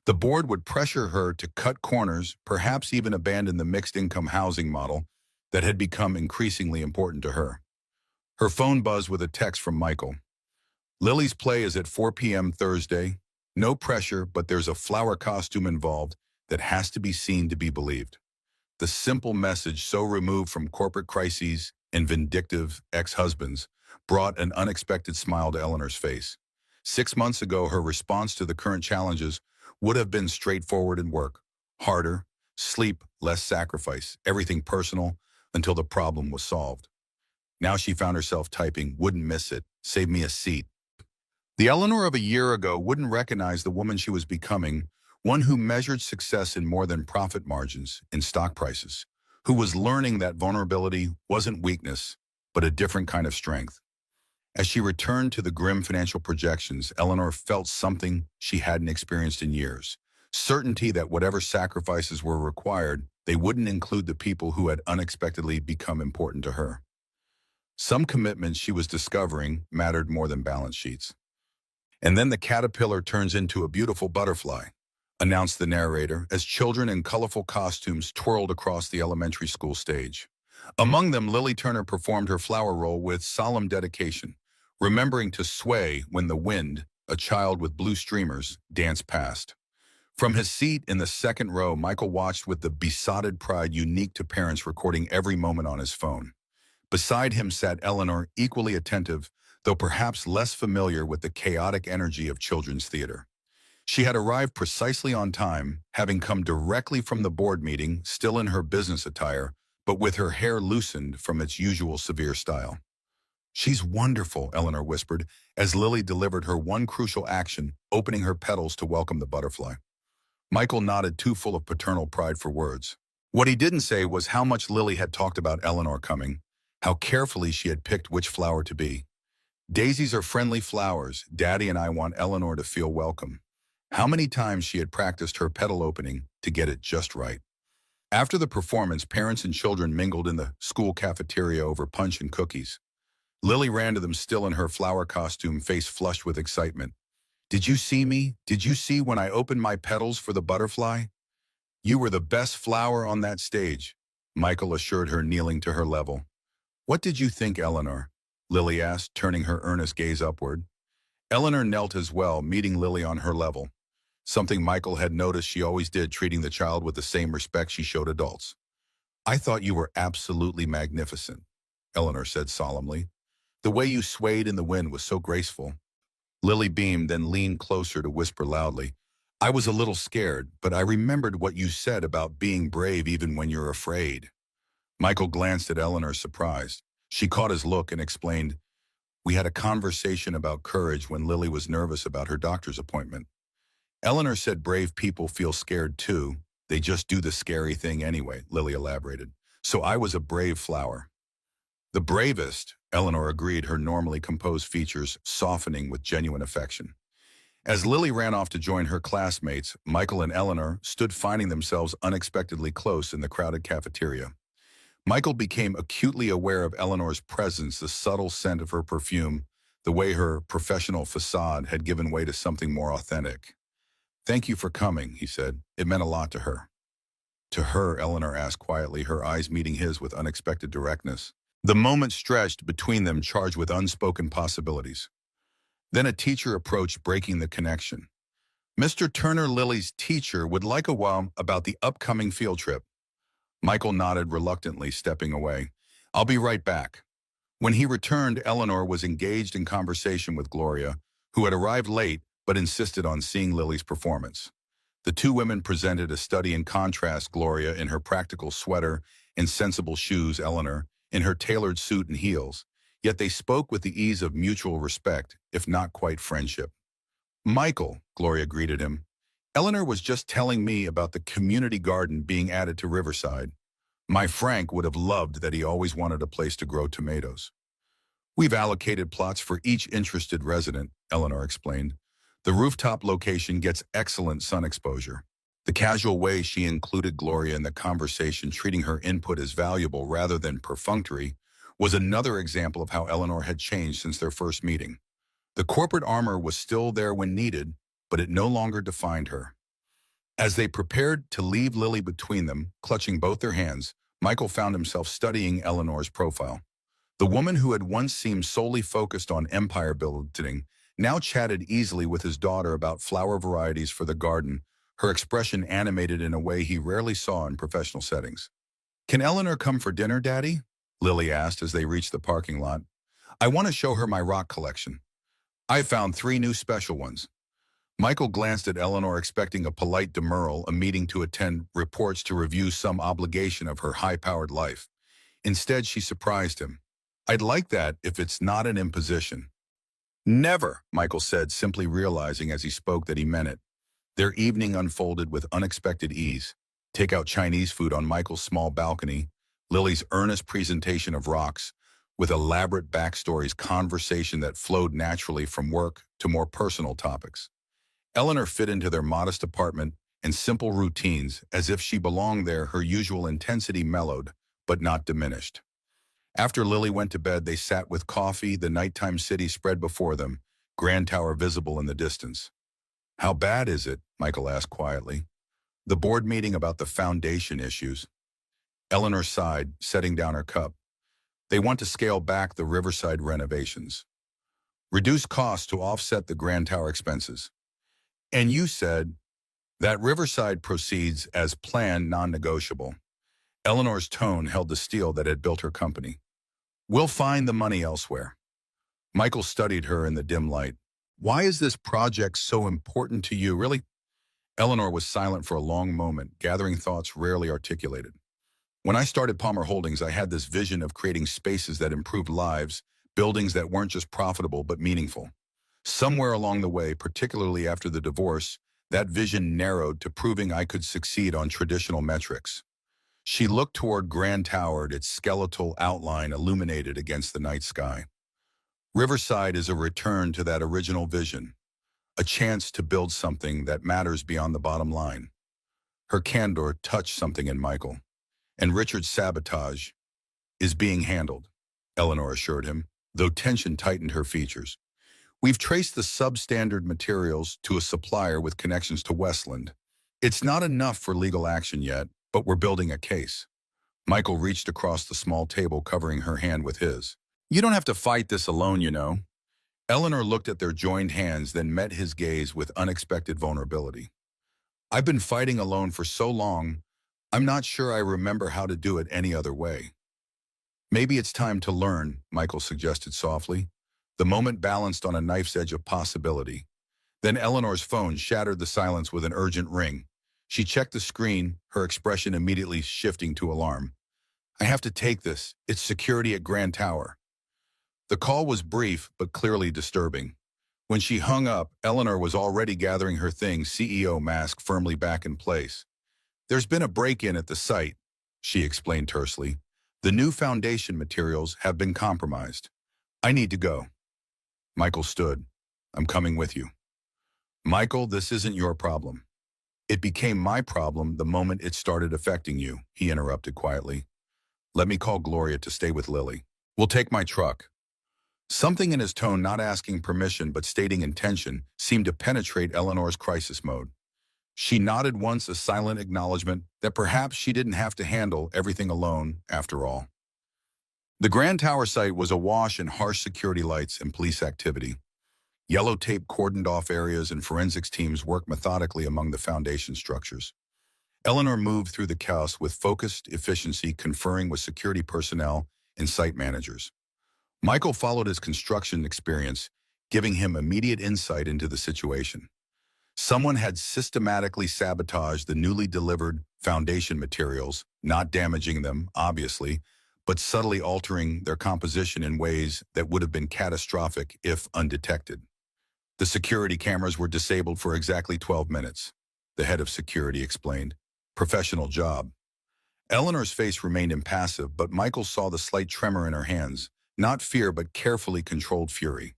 Speaker 1: The board would pressure her to cut corners, perhaps even abandon the mixed-income housing model that had become increasingly important to her. Her phone buzzed with a text from Michael. Lily's play is at 4 p.m. Thursday. No pressure, but there's a flower costume involved that has to be seen to be believed. The simple message, so removed from corporate crises and vindictive ex-husbands, brought an unexpected smile to Eleanor's face. 6 months ago, her response to the current challenges would have been straightforward and work. Harder, sleep, less sacrifice, everything personal until the problem was solved. Now she found herself typing, wouldn't miss it, save me a seat. The Eleanor of a year ago wouldn't recognize the woman she was becoming, one who measured success in more than profit margins, in stock prices, who was learning that vulnerability wasn't weakness, but a different kind of strength. As she returned to the grim financial projections, Eleanor felt something she hadn't experienced in years. Certainty that whatever sacrifices were required, they wouldn't include the people who had unexpectedly become important to her. Some commitments she was discovering mattered more than balance sheets. And then the caterpillar turns into a beautiful butterfly, announced the narrator as children in colorful costumes twirled across the elementary school stage. Among them, Lily Turner performed her flower role with solemn dedication, remembering to sway when the wind, a child with blue streamers, danced past. From his seat in the second row, Michael watched with the besotted pride unique to parents, recording every moment on his phone. Beside him sat Eleanor, equally attentive, though perhaps less familiar with the chaotic energy of children's theater. She had arrived precisely on time, having come directly from the board meeting, still in her business attire, but with her hair loosened from its usual severe style. She's wonderful, Eleanor whispered, as Lily delivered her one crucial action, opening her petals to welcome the butterfly. Michael nodded, too full of paternal pride for words. What he didn't say was how much Lily had talked about Eleanor coming, how carefully she had picked which flower to be. Daisies are friendly flowers. Daddy and I want Eleanor to feel welcome. How many times she had practiced her petal opening to get it just right. After the performance, parents and children mingled in the school cafeteria over punch and cookies. Lily ran to them, still in her flower costume, face flushed with excitement. Did you see me? Did you see when I opened my petals for the butterfly? You were the best flower on that stage, Michael assured her, kneeling to her level. What did you think, Eleanor? Lily asked, turning her earnest gaze upward. Eleanor knelt as well, meeting Lily on her level. Something Michael had noticed she always did, treating the child with the same respect she showed adults. I thought you were absolutely magnificent, Eleanor said solemnly. The way you swayed in the wind was so graceful. Lily beamed, then leaned closer to whisper loudly. I was a little scared, but I remembered what you said about being brave even when you're afraid. Michael glanced at Eleanor, surprised. She caught his look and explained, we had a conversation about courage when Lily was nervous about her doctor's appointment. Eleanor said brave people feel scared too. They just do the scary thing anyway, Lily elaborated. So I was a brave flower. The bravest, Eleanor agreed, her normally composed features softening with genuine affection. As Lily ran off to join her classmates, Michael and Eleanor stood, finding themselves unexpectedly close in the crowded cafeteria. Michael became acutely aware of Eleanor's presence, the subtle scent of her perfume, the way her professional facade had given way to something more authentic. Thank you for coming, he said. It meant a lot to her. To her, Eleanor asked quietly, her eyes meeting his with unexpected directness. The moment stretched between them, charged with unspoken possibilities. Then a teacher approached, breaking the connection. Mr. Turner, Lily's teacher, would like a while about the upcoming field trip. Michael nodded reluctantly, stepping away. I'll be right back. When he returned, Eleanor was engaged in conversation with Gloria, who had arrived late but insisted on seeing Lily's performance. The two women presented a study in contrast, Gloria in her practical sweater and sensible shoes, Eleanor in her tailored suit and heels, yet they spoke with the ease of mutual respect, if not quite friendship. Michael, Gloria greeted him. Eleanor was just telling me about the community garden being added to Riverside. My Frank would have loved that. He always wanted a place to grow tomatoes. We've allocated plots for each interested resident, Eleanor explained. The rooftop location gets excellent sun exposure. The casual way she included Gloria in the conversation, treating her input as valuable rather than perfunctory, was another example of how Eleanor had changed since their first meeting. The corporate armor was still there when needed, but it no longer defined her. As they prepared to leave Lily between them, clutching both their hands, Michael found himself studying Eleanor's profile. The woman who had once seemed solely focused on empire building now chatted easily with his daughter about flower varieties for the garden, her expression animated in a way he rarely saw in professional settings. Can Eleanor come for dinner, Daddy? Lily asked as they reached the parking lot. I want to show her my rock collection. I found 3 new special ones. Michael glanced at Eleanor, expecting a polite demurral, a meeting to attend, reports to review, some obligation of her high-powered life. Instead, she surprised him. I'd like that if it's not an imposition. Never, Michael said, simply realizing as he spoke that he meant it. Their evening unfolded with unexpected ease. Take-out Chinese food on Michael's small balcony, Lily's earnest presentation of rocks, with elaborate backstories, conversation that flowed naturally from work to more personal topics. Eleanor fit into their modest apartment and simple routines as if she belonged there, her usual intensity mellowed, but not diminished. After Lily went to bed, they sat with coffee, the nighttime city spread before them, Grand Tower visible in the distance. How bad is it? Michael asked quietly. The board meeting about the foundation issues. Eleanor sighed, setting down her cup. They want to scale back the Riverside renovations. Reduce costs to offset the Grand Tower expenses. And you said that Riverside proceeds as planned, non-negotiable. Eleanor's tone held the steel that had built her company. We'll find the money elsewhere. Michael studied her in the dim light. Why is this project so important to you, really? Eleanor was silent for a long moment, gathering thoughts rarely articulated. When I started Palmer Holdings, I had this vision of creating spaces that improved lives, buildings that weren't just profitable but meaningful. Somewhere along the way, particularly after the divorce, that vision narrowed to proving I could succeed on traditional metrics. She looked toward Grand Tower, its skeletal outline illuminated against the night sky. Riverside is a return to that original vision, a chance to build something that matters beyond the bottom line. Her candor touched something in Michael. And Richard's sabotage is being handled, Eleanor assured him, though tension tightened her features. We've traced the substandard materials to a supplier with connections to Westland. It's not enough for legal action yet, but we're building a case. Michael reached across the small table, covering her hand with his. You don't have to fight this alone, you know. Eleanor looked at their joined hands, then met his gaze with unexpected vulnerability. I've been fighting alone for so long, I'm not sure I remember how to do it any other way. Maybe it's time to learn, Michael suggested softly. The moment balanced on a knife's edge of possibility. Then Eleanor's phone shattered the silence with an urgent ring. She checked the screen, her expression immediately shifting to alarm. I have to take this. It's security at Grand Tower. The call was brief, but clearly disturbing. When she hung up, Eleanor was already gathering her things, CEO mask firmly back in place. There's been a break-in at the site, she explained tersely. The new foundation materials have been compromised. I need to go. Michael stood. I'm coming with you. Michael, this isn't your problem. It became my problem the moment it started affecting you, he interrupted quietly. Let me call Gloria to stay with Lily. We'll take my truck. Something in his tone, not asking permission but stating intention, seemed to penetrate Eleanor's crisis mode. She nodded once, a silent acknowledgement that perhaps she didn't have to handle everything alone after all. The Grand Tower site was awash in harsh security lights and police activity. Yellow tape cordoned off areas and forensics teams worked methodically among the foundation structures. Eleanor moved through the chaos with focused efficiency, conferring with security personnel and site managers. Michael followed his construction experience, giving him immediate insight into the situation. Someone had systematically sabotaged the newly delivered foundation materials, not damaging them, obviously, but subtly altering their composition in ways that would have been catastrophic if undetected. The security cameras were disabled for exactly 12 minutes, the head of security explained. Professional job. Eleanor's face remained impassive, but Michael saw the slight tremor in her hands, not fear but carefully controlled fury.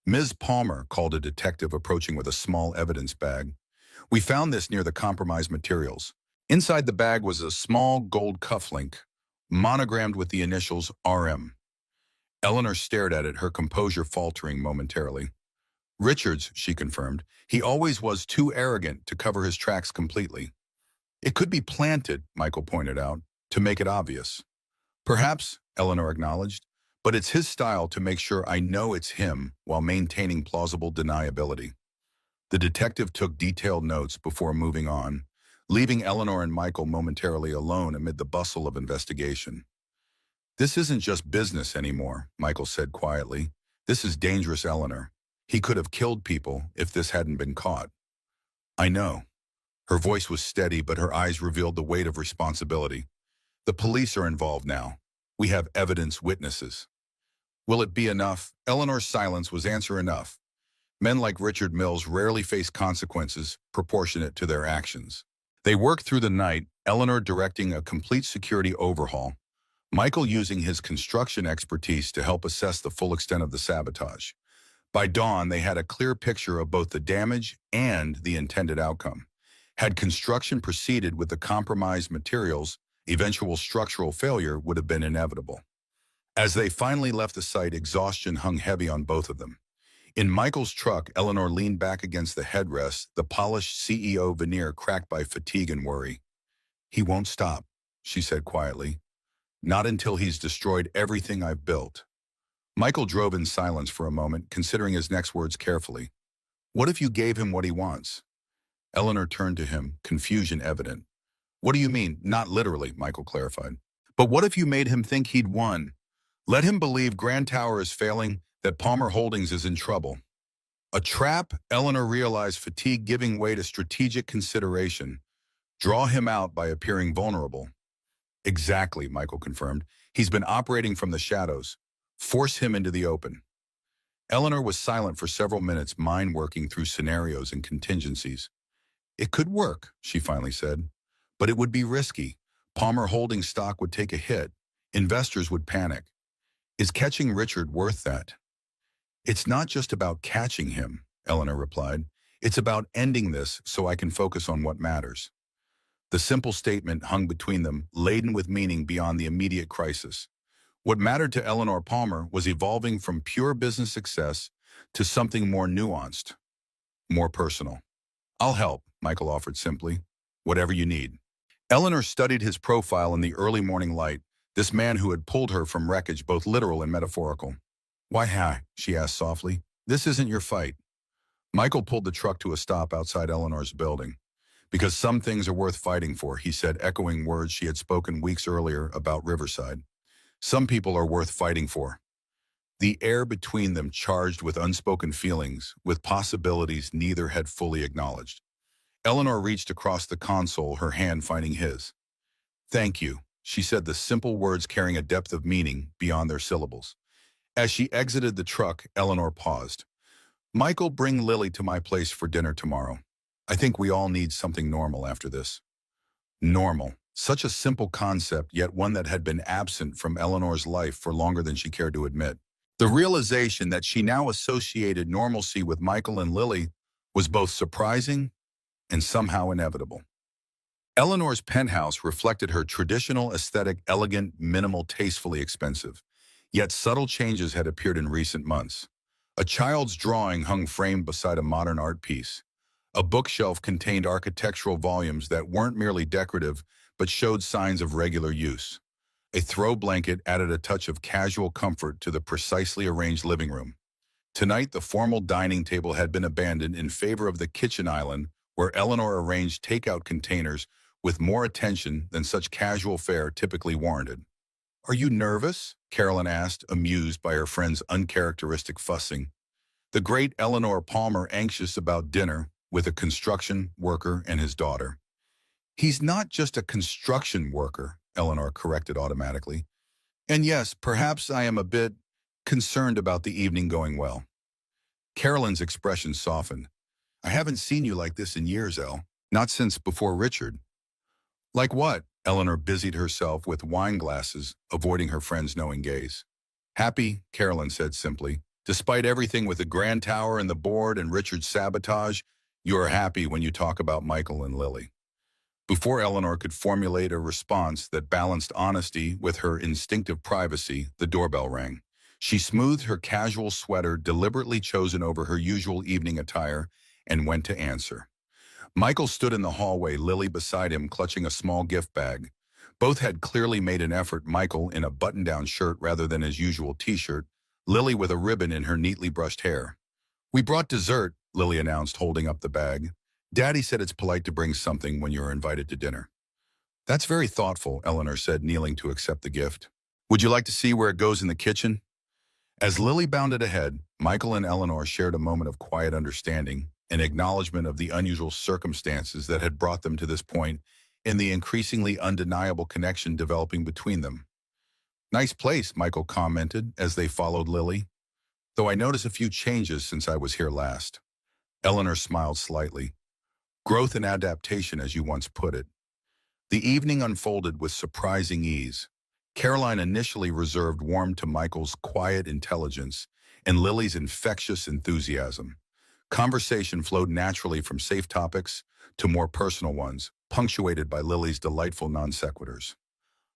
Speaker 1: Ms. Palmer, called a detective approaching with a small evidence bag. We found this near the compromised materials. Inside the bag was a small gold cufflink, monogrammed with the initials RM. Eleanor stared at it, her composure faltering momentarily. Richards, she confirmed. He always was too arrogant to cover his tracks completely. It could be planted, Michael pointed out, to make it obvious. Perhaps, Eleanor acknowledged, but it's his style to make sure I know it's him while maintaining plausible deniability. The detective took detailed notes before moving on, leaving Eleanor and Michael momentarily alone amid the bustle of investigation. This isn't just business anymore, Michael said quietly. This is dangerous, Eleanor. He could have killed people if this hadn't been caught. I know. Her voice was steady, but her eyes revealed the weight of responsibility. The police are involved now. We have evidence, witnesses. Will it be enough? Eleanor's silence was answer enough. Men like Richard Mills rarely face consequences proportionate to their actions. They worked through the night, Eleanor directing a complete security overhaul, Michael using his construction expertise to help assess the full extent of the sabotage. By dawn, they had a clear picture of both the damage and the intended outcome. Had construction proceeded with the compromised materials, eventual structural failure would have been inevitable. As they finally left the site, exhaustion hung heavy on both of them. In Michael's truck, Eleanor leaned back against the headrest, the polished CEO veneer cracked by fatigue and worry. He won't stop, she said quietly. Not until he's destroyed everything I've built. Michael drove in silence for a moment, considering his next words carefully. What if you gave him what he wants? Eleanor turned to him, confusion evident. What do you mean? Not literally, Michael clarified. But what if you made him think he'd won? Let him believe Grand Tower is failing, that Palmer Holdings is in trouble. A trap, Eleanor realized, fatigue giving way to strategic consideration. Draw him out by appearing vulnerable. Exactly, Michael confirmed. He's been operating from the shadows. Force him into the open. Eleanor was silent for several minutes, mind working through scenarios and contingencies. It could work, she finally said, but it would be risky. Palmer Holdings stock would take a hit. Investors would panic. Is catching Richard worth that? It's not just about catching him, Eleanor replied. It's about ending this so I can focus on what matters. The simple statement hung between them, laden with meaning beyond the immediate crisis. What mattered to Eleanor Palmer was evolving from pure business success to something more nuanced, more personal. I'll help, Michael offered simply. Whatever you need. Eleanor studied his profile in the early morning light, this man who had pulled her from wreckage, both literal and metaphorical. Why, she asked softly. This isn't your fight. Michael pulled the truck to a stop outside Eleanor's building. Because some things are worth fighting for, he said, echoing words she had spoken weeks earlier about Riverside. Some people are worth fighting for. The air between them charged with unspoken feelings, with possibilities neither had fully acknowledged. Eleanor reached across the console, her hand finding his. Thank you, she said, the simple words carrying a depth of meaning beyond their syllables. As she exited the truck, Eleanor paused. Michael, bring Lily to my place for dinner tomorrow. I think we all need something normal after this. Normal. Such a simple concept, yet one that had been absent from Eleanor's life for longer than she cared to admit. The realization that she now associated normalcy with Michael and Lily was both surprising and somehow inevitable. Eleanor's penthouse reflected her traditional aesthetic, elegant, minimal, tastefully expensive. Yet subtle changes had appeared in recent months. A child's drawing hung framed beside a modern art piece. A bookshelf contained architectural volumes that weren't merely decorative, but showed signs of regular use. A throw blanket added a touch of casual comfort to the precisely arranged living room. Tonight, the formal dining table had been abandoned in favor of the kitchen island, where Eleanor arranged takeout containers with more attention than such casual fare typically warranted. "Are you nervous?" Carolyn asked, amused by her friend's uncharacteristic fussing. The great Eleanor Palmer anxious about dinner with a construction worker and his daughter. "He's not just a construction worker," Eleanor corrected automatically. "And yes, perhaps I am a bit concerned about the evening going well." Carolyn's expression softened. "I haven't seen you like this in years, Elle. Not since before Richard." "Like what?" Eleanor busied herself with wine glasses, avoiding her friend's knowing gaze. "Happy," Carolyn said simply. "Despite everything with the Grand Tower and the board and Richard's sabotage, you are happy when you talk about Michael and Lily." Before Eleanor could formulate a response that balanced honesty with her instinctive privacy, the doorbell rang. She smoothed her casual sweater, deliberately chosen over her usual evening attire, and went to answer. Michael stood in the hallway, Lily beside him, clutching a small gift bag. Both had clearly made an effort, Michael in a button-down shirt rather than his usual t-shirt, Lily with a ribbon in her neatly brushed hair. "We brought dessert," Lily announced, holding up the bag. "Daddy said it's polite to bring something when you're invited to dinner." "That's very thoughtful," Eleanor said, kneeling to accept the gift. "Would you like to see where it goes in the kitchen?" As Lily bounded ahead, Michael and Eleanor shared a moment of quiet understanding, an acknowledgement of the unusual circumstances that had brought them to this point and the increasingly undeniable connection developing between them. "Nice place," Michael commented as they followed Lily. "Though I notice a few changes since I was here last." Eleanor smiled slightly. "Growth and adaptation, as you once put it." The evening unfolded with surprising ease. Caroline, initially reserved, warmed to Michael's quiet intelligence and Lily's infectious enthusiasm. Conversation flowed naturally from safe topics to more personal ones, punctuated by Lily's delightful non-sequiturs.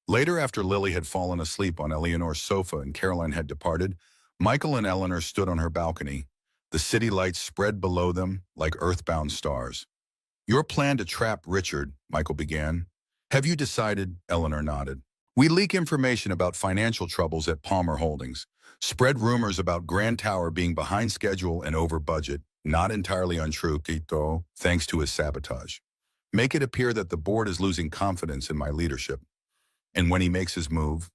Speaker 1: Later, after Lily had fallen asleep on Eleanor's sofa and Caroline had departed, Michael and Eleanor stood on her balcony. The city lights spread below them like earthbound stars. "Your plan to trap Richard," Michael began. "Have you decided?" Eleanor nodded. "We leak information about financial troubles at Palmer Holdings, spread rumors about Grand Tower being behind schedule and over budget, not entirely untrue, Kito, thanks to his sabotage. Make it appear that the board is losing confidence in my leadership. And when he makes his move,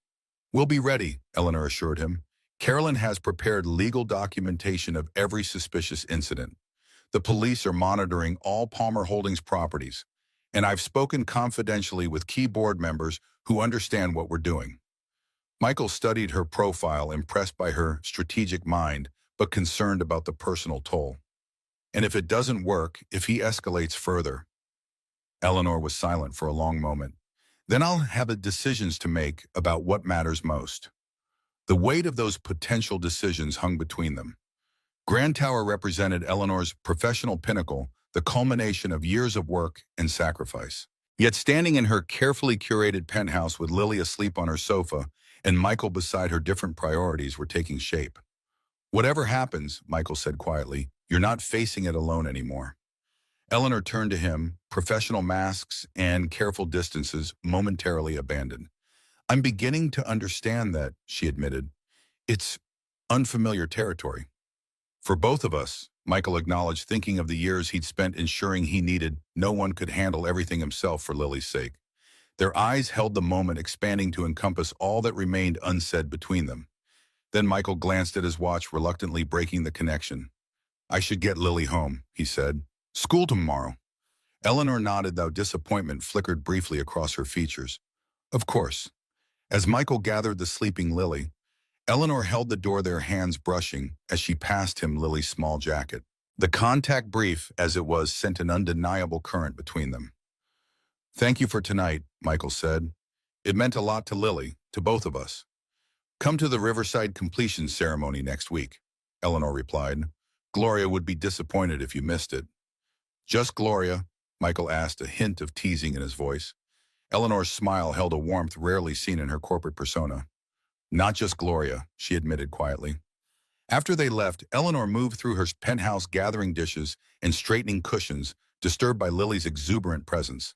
Speaker 1: we'll be ready," Eleanor assured him. "Carolyn has prepared legal documentation of every suspicious incident. The police are monitoring all Palmer Holdings properties, and I've spoken confidentially with key board members who understand what we're doing." Michael studied her profile, impressed by her strategic mind, but concerned about the personal toll. "And if it doesn't work, if he escalates further?" Eleanor was silent for a long moment. "Then I'll have decisions to make about what matters most." The weight of those potential decisions hung between them. Grand Tower represented Eleanor's professional pinnacle, the culmination of years of work and sacrifice. Yet standing in her carefully curated penthouse with Lily asleep on her sofa and Michael beside her, different priorities were taking shape. "Whatever happens," Michael said quietly, "you're not facing it alone anymore." Eleanor turned to him, professional masks and careful distances momentarily abandoned. "I'm beginning to understand that," she admitted. "It's unfamiliar territory." "For both of us," Michael acknowledged, thinking of the years he'd spent ensuring he needed no one could handle everything himself for Lily's sake. Their eyes held the moment, expanding to encompass all that remained unsaid between them. Then Michael glanced at his watch, reluctantly breaking the connection. "I should get Lily home," he said. "School tomorrow." Eleanor nodded, though disappointment flickered briefly across her features. "Of course." As Michael gathered the sleeping Lily, Eleanor held the door, their hands brushing as she passed him Lily's small jacket. The contact, brief as it was, sent an undeniable current between them. "Thank you for tonight," Michael said. "It meant a lot to Lily, to both of us." "Come to the Riverside completion ceremony next week," Eleanor replied. "Gloria would be disappointed if you missed it." "Just Gloria?" Michael asked, a hint of teasing in his voice. Eleanor's smile held a warmth rarely seen in her corporate persona. "Not just Gloria," she admitted quietly. After they left, Eleanor moved through her penthouse, gathering dishes and straightening cushions, disturbed by Lily's exuberant presence.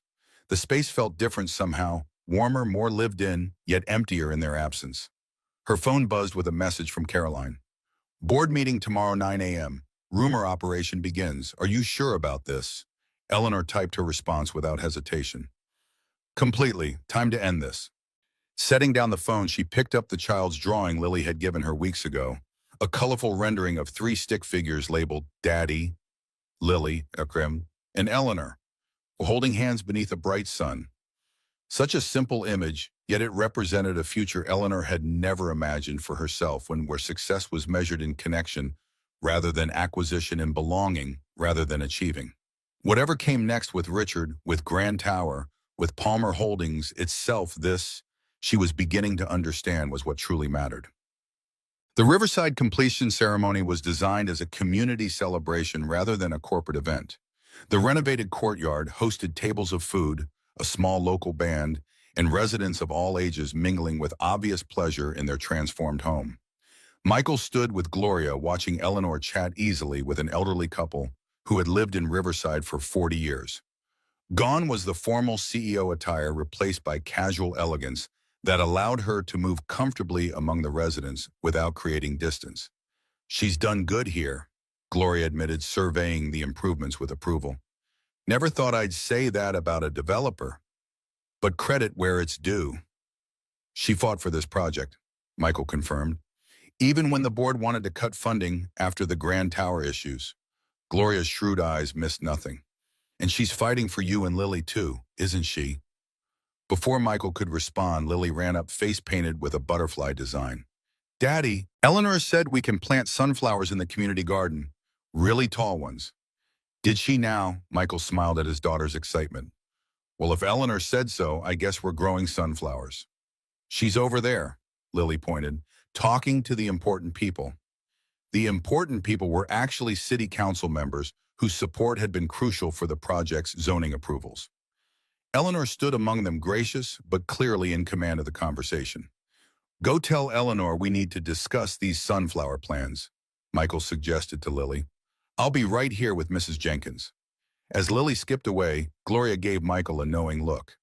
Speaker 1: The space felt different somehow, warmer, more lived in, yet emptier in their absence. Her phone buzzed with a message from Caroline. Board meeting tomorrow 9 a.m. Rumor operation begins. Are you sure about this? Eleanor typed her response without hesitation. Completely. Time to end this. Setting down the phone, she picked up the child's drawing Lily had given her weeks ago, a colorful rendering of three stick figures labeled Daddy, Lily, Akrim, and Eleanor, holding hands beneath a bright sun. Such a simple image, yet it represented a future Eleanor had never imagined for herself, where success was measured in connection rather than acquisition, and belonging rather than achieving. Whatever came next with Richard, with Grand Tower, with Palmer Holdings itself, this, she was beginning to understand, was what truly mattered. The Riverside completion ceremony was designed as a community celebration rather than a corporate event. The renovated courtyard hosted tables of food, a small local band, and residents of all ages mingling with obvious pleasure in their transformed home. Michael stood with Gloria watching Eleanor chat easily with an elderly couple who had lived in Riverside for 40 years. Gone was the formal CEO attire, replaced by casual elegance that allowed her to move comfortably among the residents without creating distance. She's done good here, Gloria admitted, surveying the improvements with approval. Never thought I'd say that about a developer, but credit where it's due. She fought for this project, Michael confirmed. Even when the board wanted to cut funding after the Grand Tower issues, Gloria's shrewd eyes missed nothing. And she's fighting for you and Lily too, isn't she? Before Michael could respond, Lily ran up, face painted with a butterfly design. Daddy, Eleanor said we can plant sunflowers in the community garden, really tall ones. Did she now? Michael smiled at his daughter's excitement. Well, if Eleanor said so, I guess we're growing sunflowers. She's over there, Lily pointed, talking to the important people. The important people were actually city council members whose support had been crucial for the project's zoning approvals. Eleanor stood among them, gracious but clearly in command of the conversation. Go tell Eleanor we need to discuss these sunflower plans, Michael suggested to Lily. I'll be right here with Mrs. Jenkins. As Lily skipped away, Gloria gave Michael a knowing look.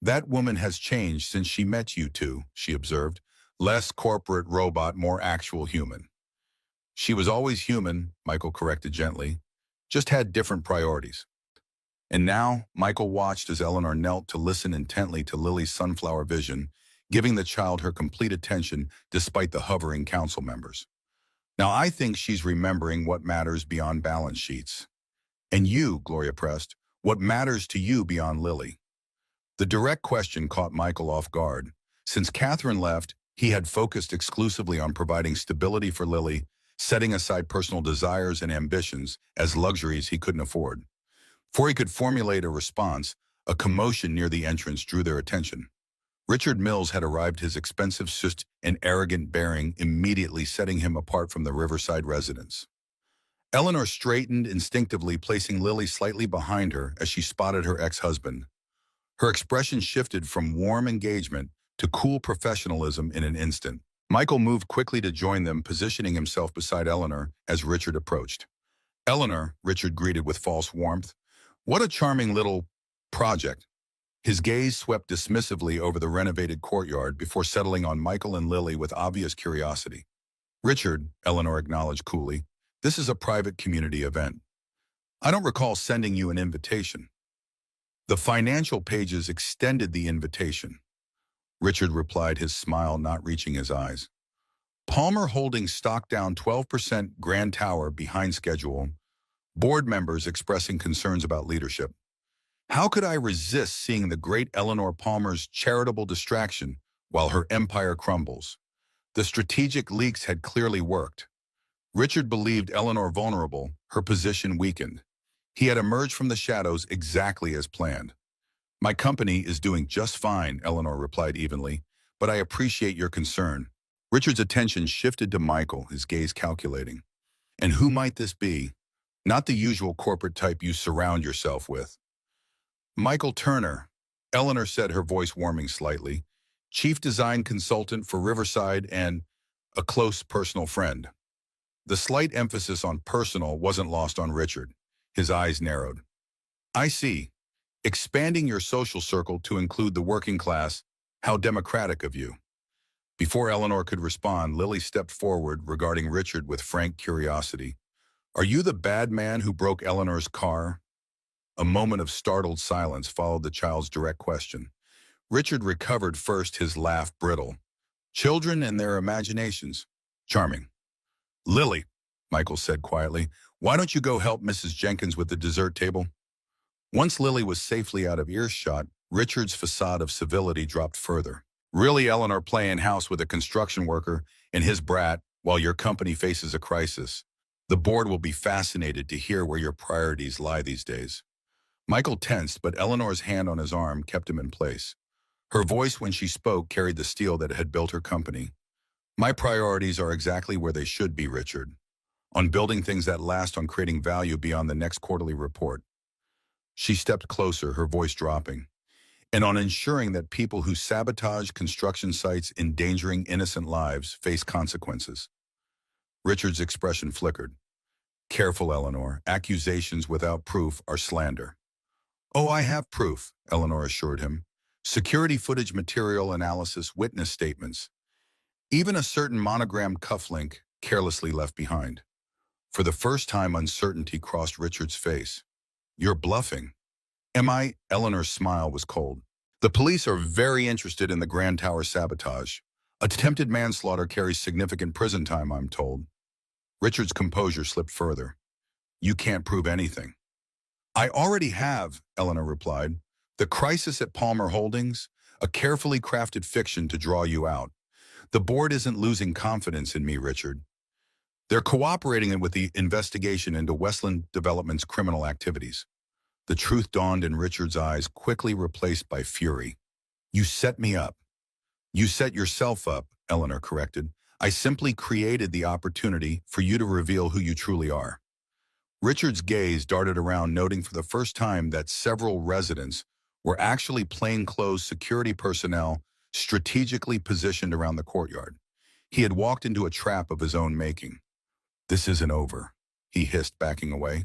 Speaker 1: That woman has changed since she met you two, she observed. Less corporate robot, more actual human. She was always human, Michael corrected gently, just had different priorities. And now, Michael watched as Eleanor knelt to listen intently to Lily's sunflower vision, giving the child her complete attention despite the hovering council members. Now I think she's remembering what matters beyond balance sheets. And you, Gloria pressed, what matters to you beyond Lily? The direct question caught Michael off guard. Since Catherine left, he had focused exclusively on providing stability for Lily, setting aside personal desires and ambitions as luxuries he couldn't afford. Before he could formulate a response, a commotion near the entrance drew their attention. Richard Mills had arrived, his expensive suit and arrogant bearing immediately setting him apart from the Riverside residents. Eleanor straightened instinctively, placing Lily slightly behind her as she spotted her ex-husband. Her expression shifted from warm engagement to cool professionalism in an instant. Michael moved quickly to join them, positioning himself beside Eleanor as Richard approached. Eleanor, Richard greeted with false warmth. What a charming little project. His gaze swept dismissively over the renovated courtyard before settling on Michael and Lily with obvious curiosity. Richard, Eleanor acknowledged coolly, this is a private community event. I don't recall sending you an invitation. The financial pages extended the invitation. Richard replied, his smile not reaching his eyes. Palmer Holdings stock down 12%, Grand Tower behind schedule. Board members expressing concerns about leadership. How could I resist seeing the great Eleanor Palmer's charitable distraction while her empire crumbles? The strategic leaks had clearly worked. Richard believed Eleanor vulnerable, her position weakened. He had emerged from the shadows exactly as planned. My company is doing just fine, Eleanor replied evenly, but I appreciate your concern. Richard's attention shifted to Michael, his gaze calculating. And who might this be? Not the usual corporate type you surround yourself with. Michael Turner, Eleanor said, her voice warming slightly, chief design consultant for Riverside and a close personal friend. The slight emphasis on personal wasn't lost on Richard. His eyes narrowed. I see. Expanding your social circle to include the working class, how democratic of you. Before Eleanor could respond, Lily stepped forward regarding Richard with frank curiosity. Are you the bad man who broke Eleanor's car? A moment of startled silence followed the child's direct question. Richard recovered first, his laugh brittle. Children and their imaginations. Charming. Lily, Michael said quietly, why don't you go help Mrs. Jenkins with the dessert table? Once Lily was safely out of earshot, Richard's facade of civility dropped further. Really, Eleanor, playing house with a construction worker and his brat while your company faces a crisis. The board will be fascinated to hear where your priorities lie these days. Michael tensed, but Eleanor's hand on his arm kept him in place. Her voice when she spoke carried the steel that had built her company. My priorities are exactly where they should be, Richard. On building things that last, on creating value beyond the next quarterly report. She stepped closer, her voice dropping. And on ensuring that people who sabotage construction sites endangering innocent lives face consequences. Richard's expression flickered. Careful, Eleanor. Accusations without proof are slander. Oh, I have proof, Eleanor assured him. Security footage, material analysis, witness statements. Even a certain monogrammed cufflink carelessly left behind. For the first time, uncertainty crossed Richard's face. You're bluffing. Am I? Eleanor's smile was cold. The police are very interested in the Grand Tower sabotage. Attempted manslaughter carries significant prison time, I'm told. Richard's composure slipped further. You can't prove anything. I already have, Eleanor replied. The crisis at Palmer Holdings, a carefully crafted fiction to draw you out. The board isn't losing confidence in me, Richard. They're cooperating with the investigation into Westland Development's criminal activities. The truth dawned in Richard's eyes, quickly replaced by fury. You set me up. You set yourself up, Eleanor corrected. I simply created the opportunity for you to reveal who you truly are. Richard's gaze darted around, noting for the first time that several residents were actually plainclothes security personnel strategically positioned around the courtyard. He had walked into a trap of his own making. This isn't over, he hissed, backing away.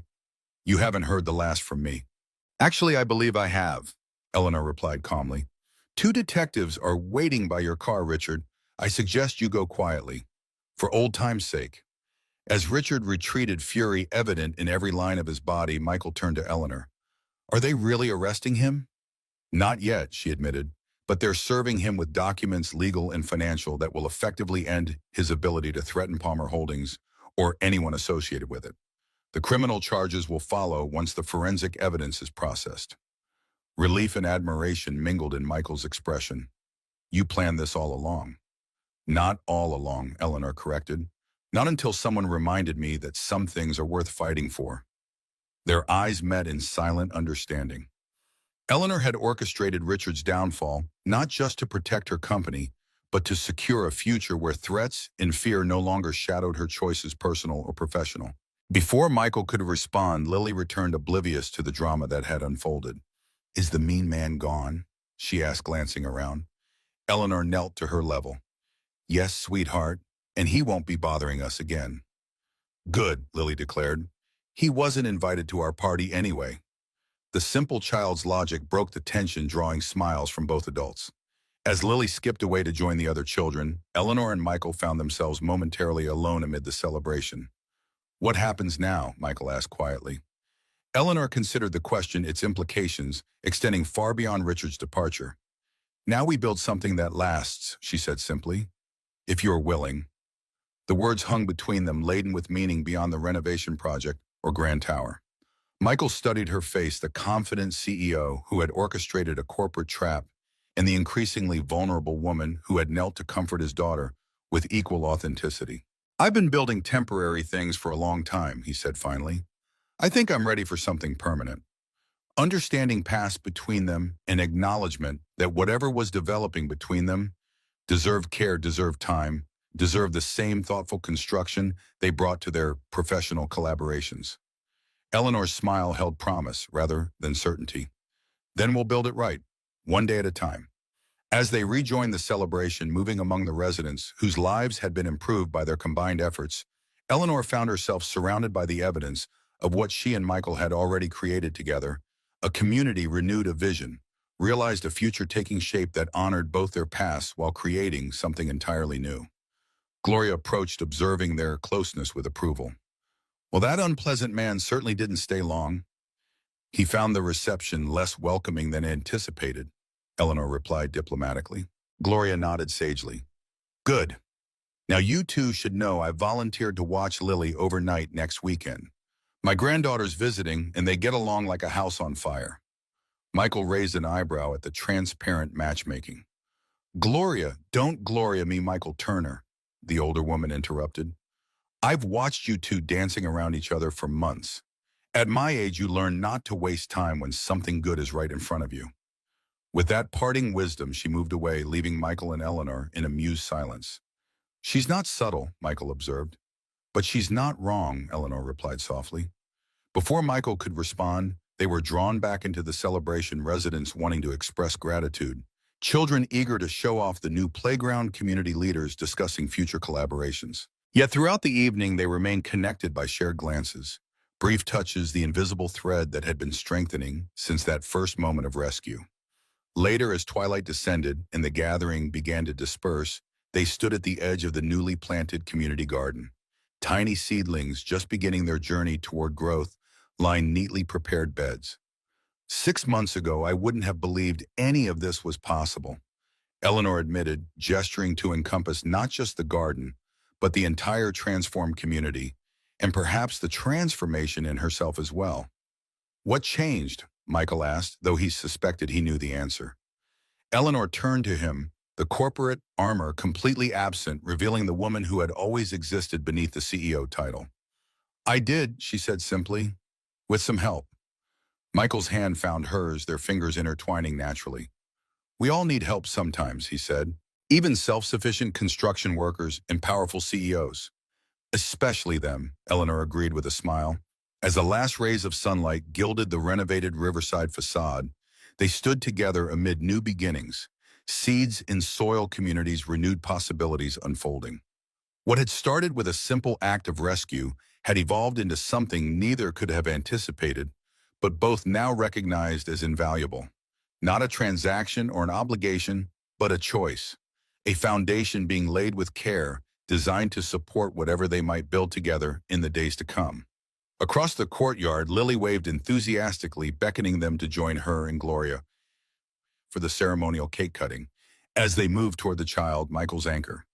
Speaker 1: You haven't heard the last from me. Actually, I believe I have, Eleanor replied calmly. 2 detectives are waiting by your car, Richard. I suggest you go quietly. For old time's sake. As Richard retreated, fury evident in every line of his body, Michael turned to Eleanor. Are they really arresting him? Not yet, she admitted, but they're serving him with documents, legal and financial, that will effectively end his ability to threaten Palmer Holdings or anyone associated with it. The criminal charges will follow once the forensic evidence is processed. Relief and admiration mingled in Michael's expression. You planned this all along. Not all along, Eleanor corrected. Not until someone reminded me that some things are worth fighting for. Their eyes met in silent understanding. Eleanor had orchestrated Richard's downfall, not just to protect her company, but to secure a future where threats and fear no longer shadowed her choices, personal or professional. Before Michael could respond, Lily returned, oblivious to the drama that had unfolded. Is the mean man gone? She asked, glancing around. Eleanor knelt to her level. Yes, sweetheart, and he won't be bothering us again. Good, Lily declared. He wasn't invited to our party anyway. The simple child's logic broke the tension, drawing smiles from both adults. As Lily skipped away to join the other children, Eleanor and Michael found themselves momentarily alone amid the celebration. What happens now? Michael asked quietly. Eleanor considered the question, its implications, extending far beyond Richard's departure. Now we build something that lasts, she said simply. If you're willing. The words hung between them, laden with meaning beyond the renovation project or Grand Tower. Michael studied her face, the confident CEO who had orchestrated a corporate trap, and the increasingly vulnerable woman who had knelt to comfort his daughter with equal authenticity. I've been building temporary things for a long time, he said finally. I think I'm ready for something permanent. Understanding passed between them, an acknowledgement that whatever was developing between them deserved care, deserved time, deserved the same thoughtful construction they brought to their professional collaborations. Eleanor's smile held promise rather than certainty. Then we'll build it right, one day at a time. As they rejoined the celebration, moving among the residents whose lives had been improved by their combined efforts, Eleanor found herself surrounded by the evidence of what she and Michael had already created together, A community renewed a vision, realized a future taking shape that honored both their pasts while creating something entirely new. Gloria approached, observing their closeness with approval. Well, that unpleasant man certainly didn't stay long. He found the reception less welcoming than anticipated, Eleanor replied diplomatically. Gloria nodded sagely. Good. Now you two should know I volunteered to watch Lily overnight next weekend. My granddaughter's visiting, and they get along like a house on fire. Michael raised an eyebrow at the transparent matchmaking. Gloria, don't Gloria me, Michael Turner, the older woman interrupted. I've watched you two dancing around each other for months. At my age, you learn not to waste time when something good is right in front of you. With that parting wisdom, she moved away, leaving Michael and Eleanor in amused silence. She's not subtle, Michael observed. But she's not wrong, Eleanor replied softly. Before Michael could respond, they were drawn back into the celebration, residents wanting to express gratitude, children eager to show off the new playground, community leaders discussing future collaborations. Yet throughout the evening, they remained connected by shared glances, brief touches, the invisible thread that had been strengthening since that first moment of rescue. Later, as twilight descended and the gathering began to disperse, they stood at the edge of the newly planted community garden. Tiny seedlings just beginning their journey toward growth lined neatly prepared beds. 6 months ago, I wouldn't have believed any of this was possible, Eleanor admitted, gesturing to encompass not just the garden, but the entire transformed community, and perhaps the transformation in herself as well. What changed? Michael asked, though he suspected he knew the answer. Eleanor turned to him, the corporate armor completely absent, revealing the woman who had always existed beneath the CEO title. I did, she said simply, with some help. Michael's hand found hers, their fingers intertwining naturally. We all need help sometimes, he said. Even self-sufficient construction workers and powerful CEOs. Especially them, Eleanor agreed with a smile. As the last rays of sunlight gilded the renovated riverside facade, they stood together amid new beginnings, seeds in soil communities, renewed possibilities unfolding. What had started with a simple act of rescue had evolved into something neither could have anticipated, but both now recognized as invaluable. Not a transaction or an obligation, but a choice. A foundation being laid with care, designed to support whatever they might build together in the days to come. Across the courtyard, Lily waved enthusiastically, beckoning them to join her and Gloria for the ceremonial cake cutting. As they moved toward the child, Michael's anchor.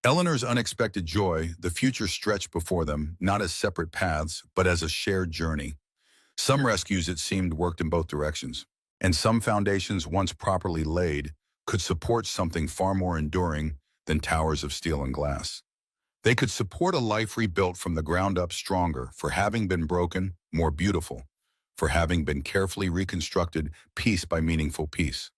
Speaker 1: Eleanor's unexpected joy, the future stretched before them, not as separate paths, but as a shared journey. Some rescues, it seemed, worked in both directions, and some foundations, once properly laid, could support something far more enduring than towers of steel and glass. They could support a life rebuilt from the ground up, stronger for having been broken, more beautiful for having been carefully reconstructed piece by meaningful piece.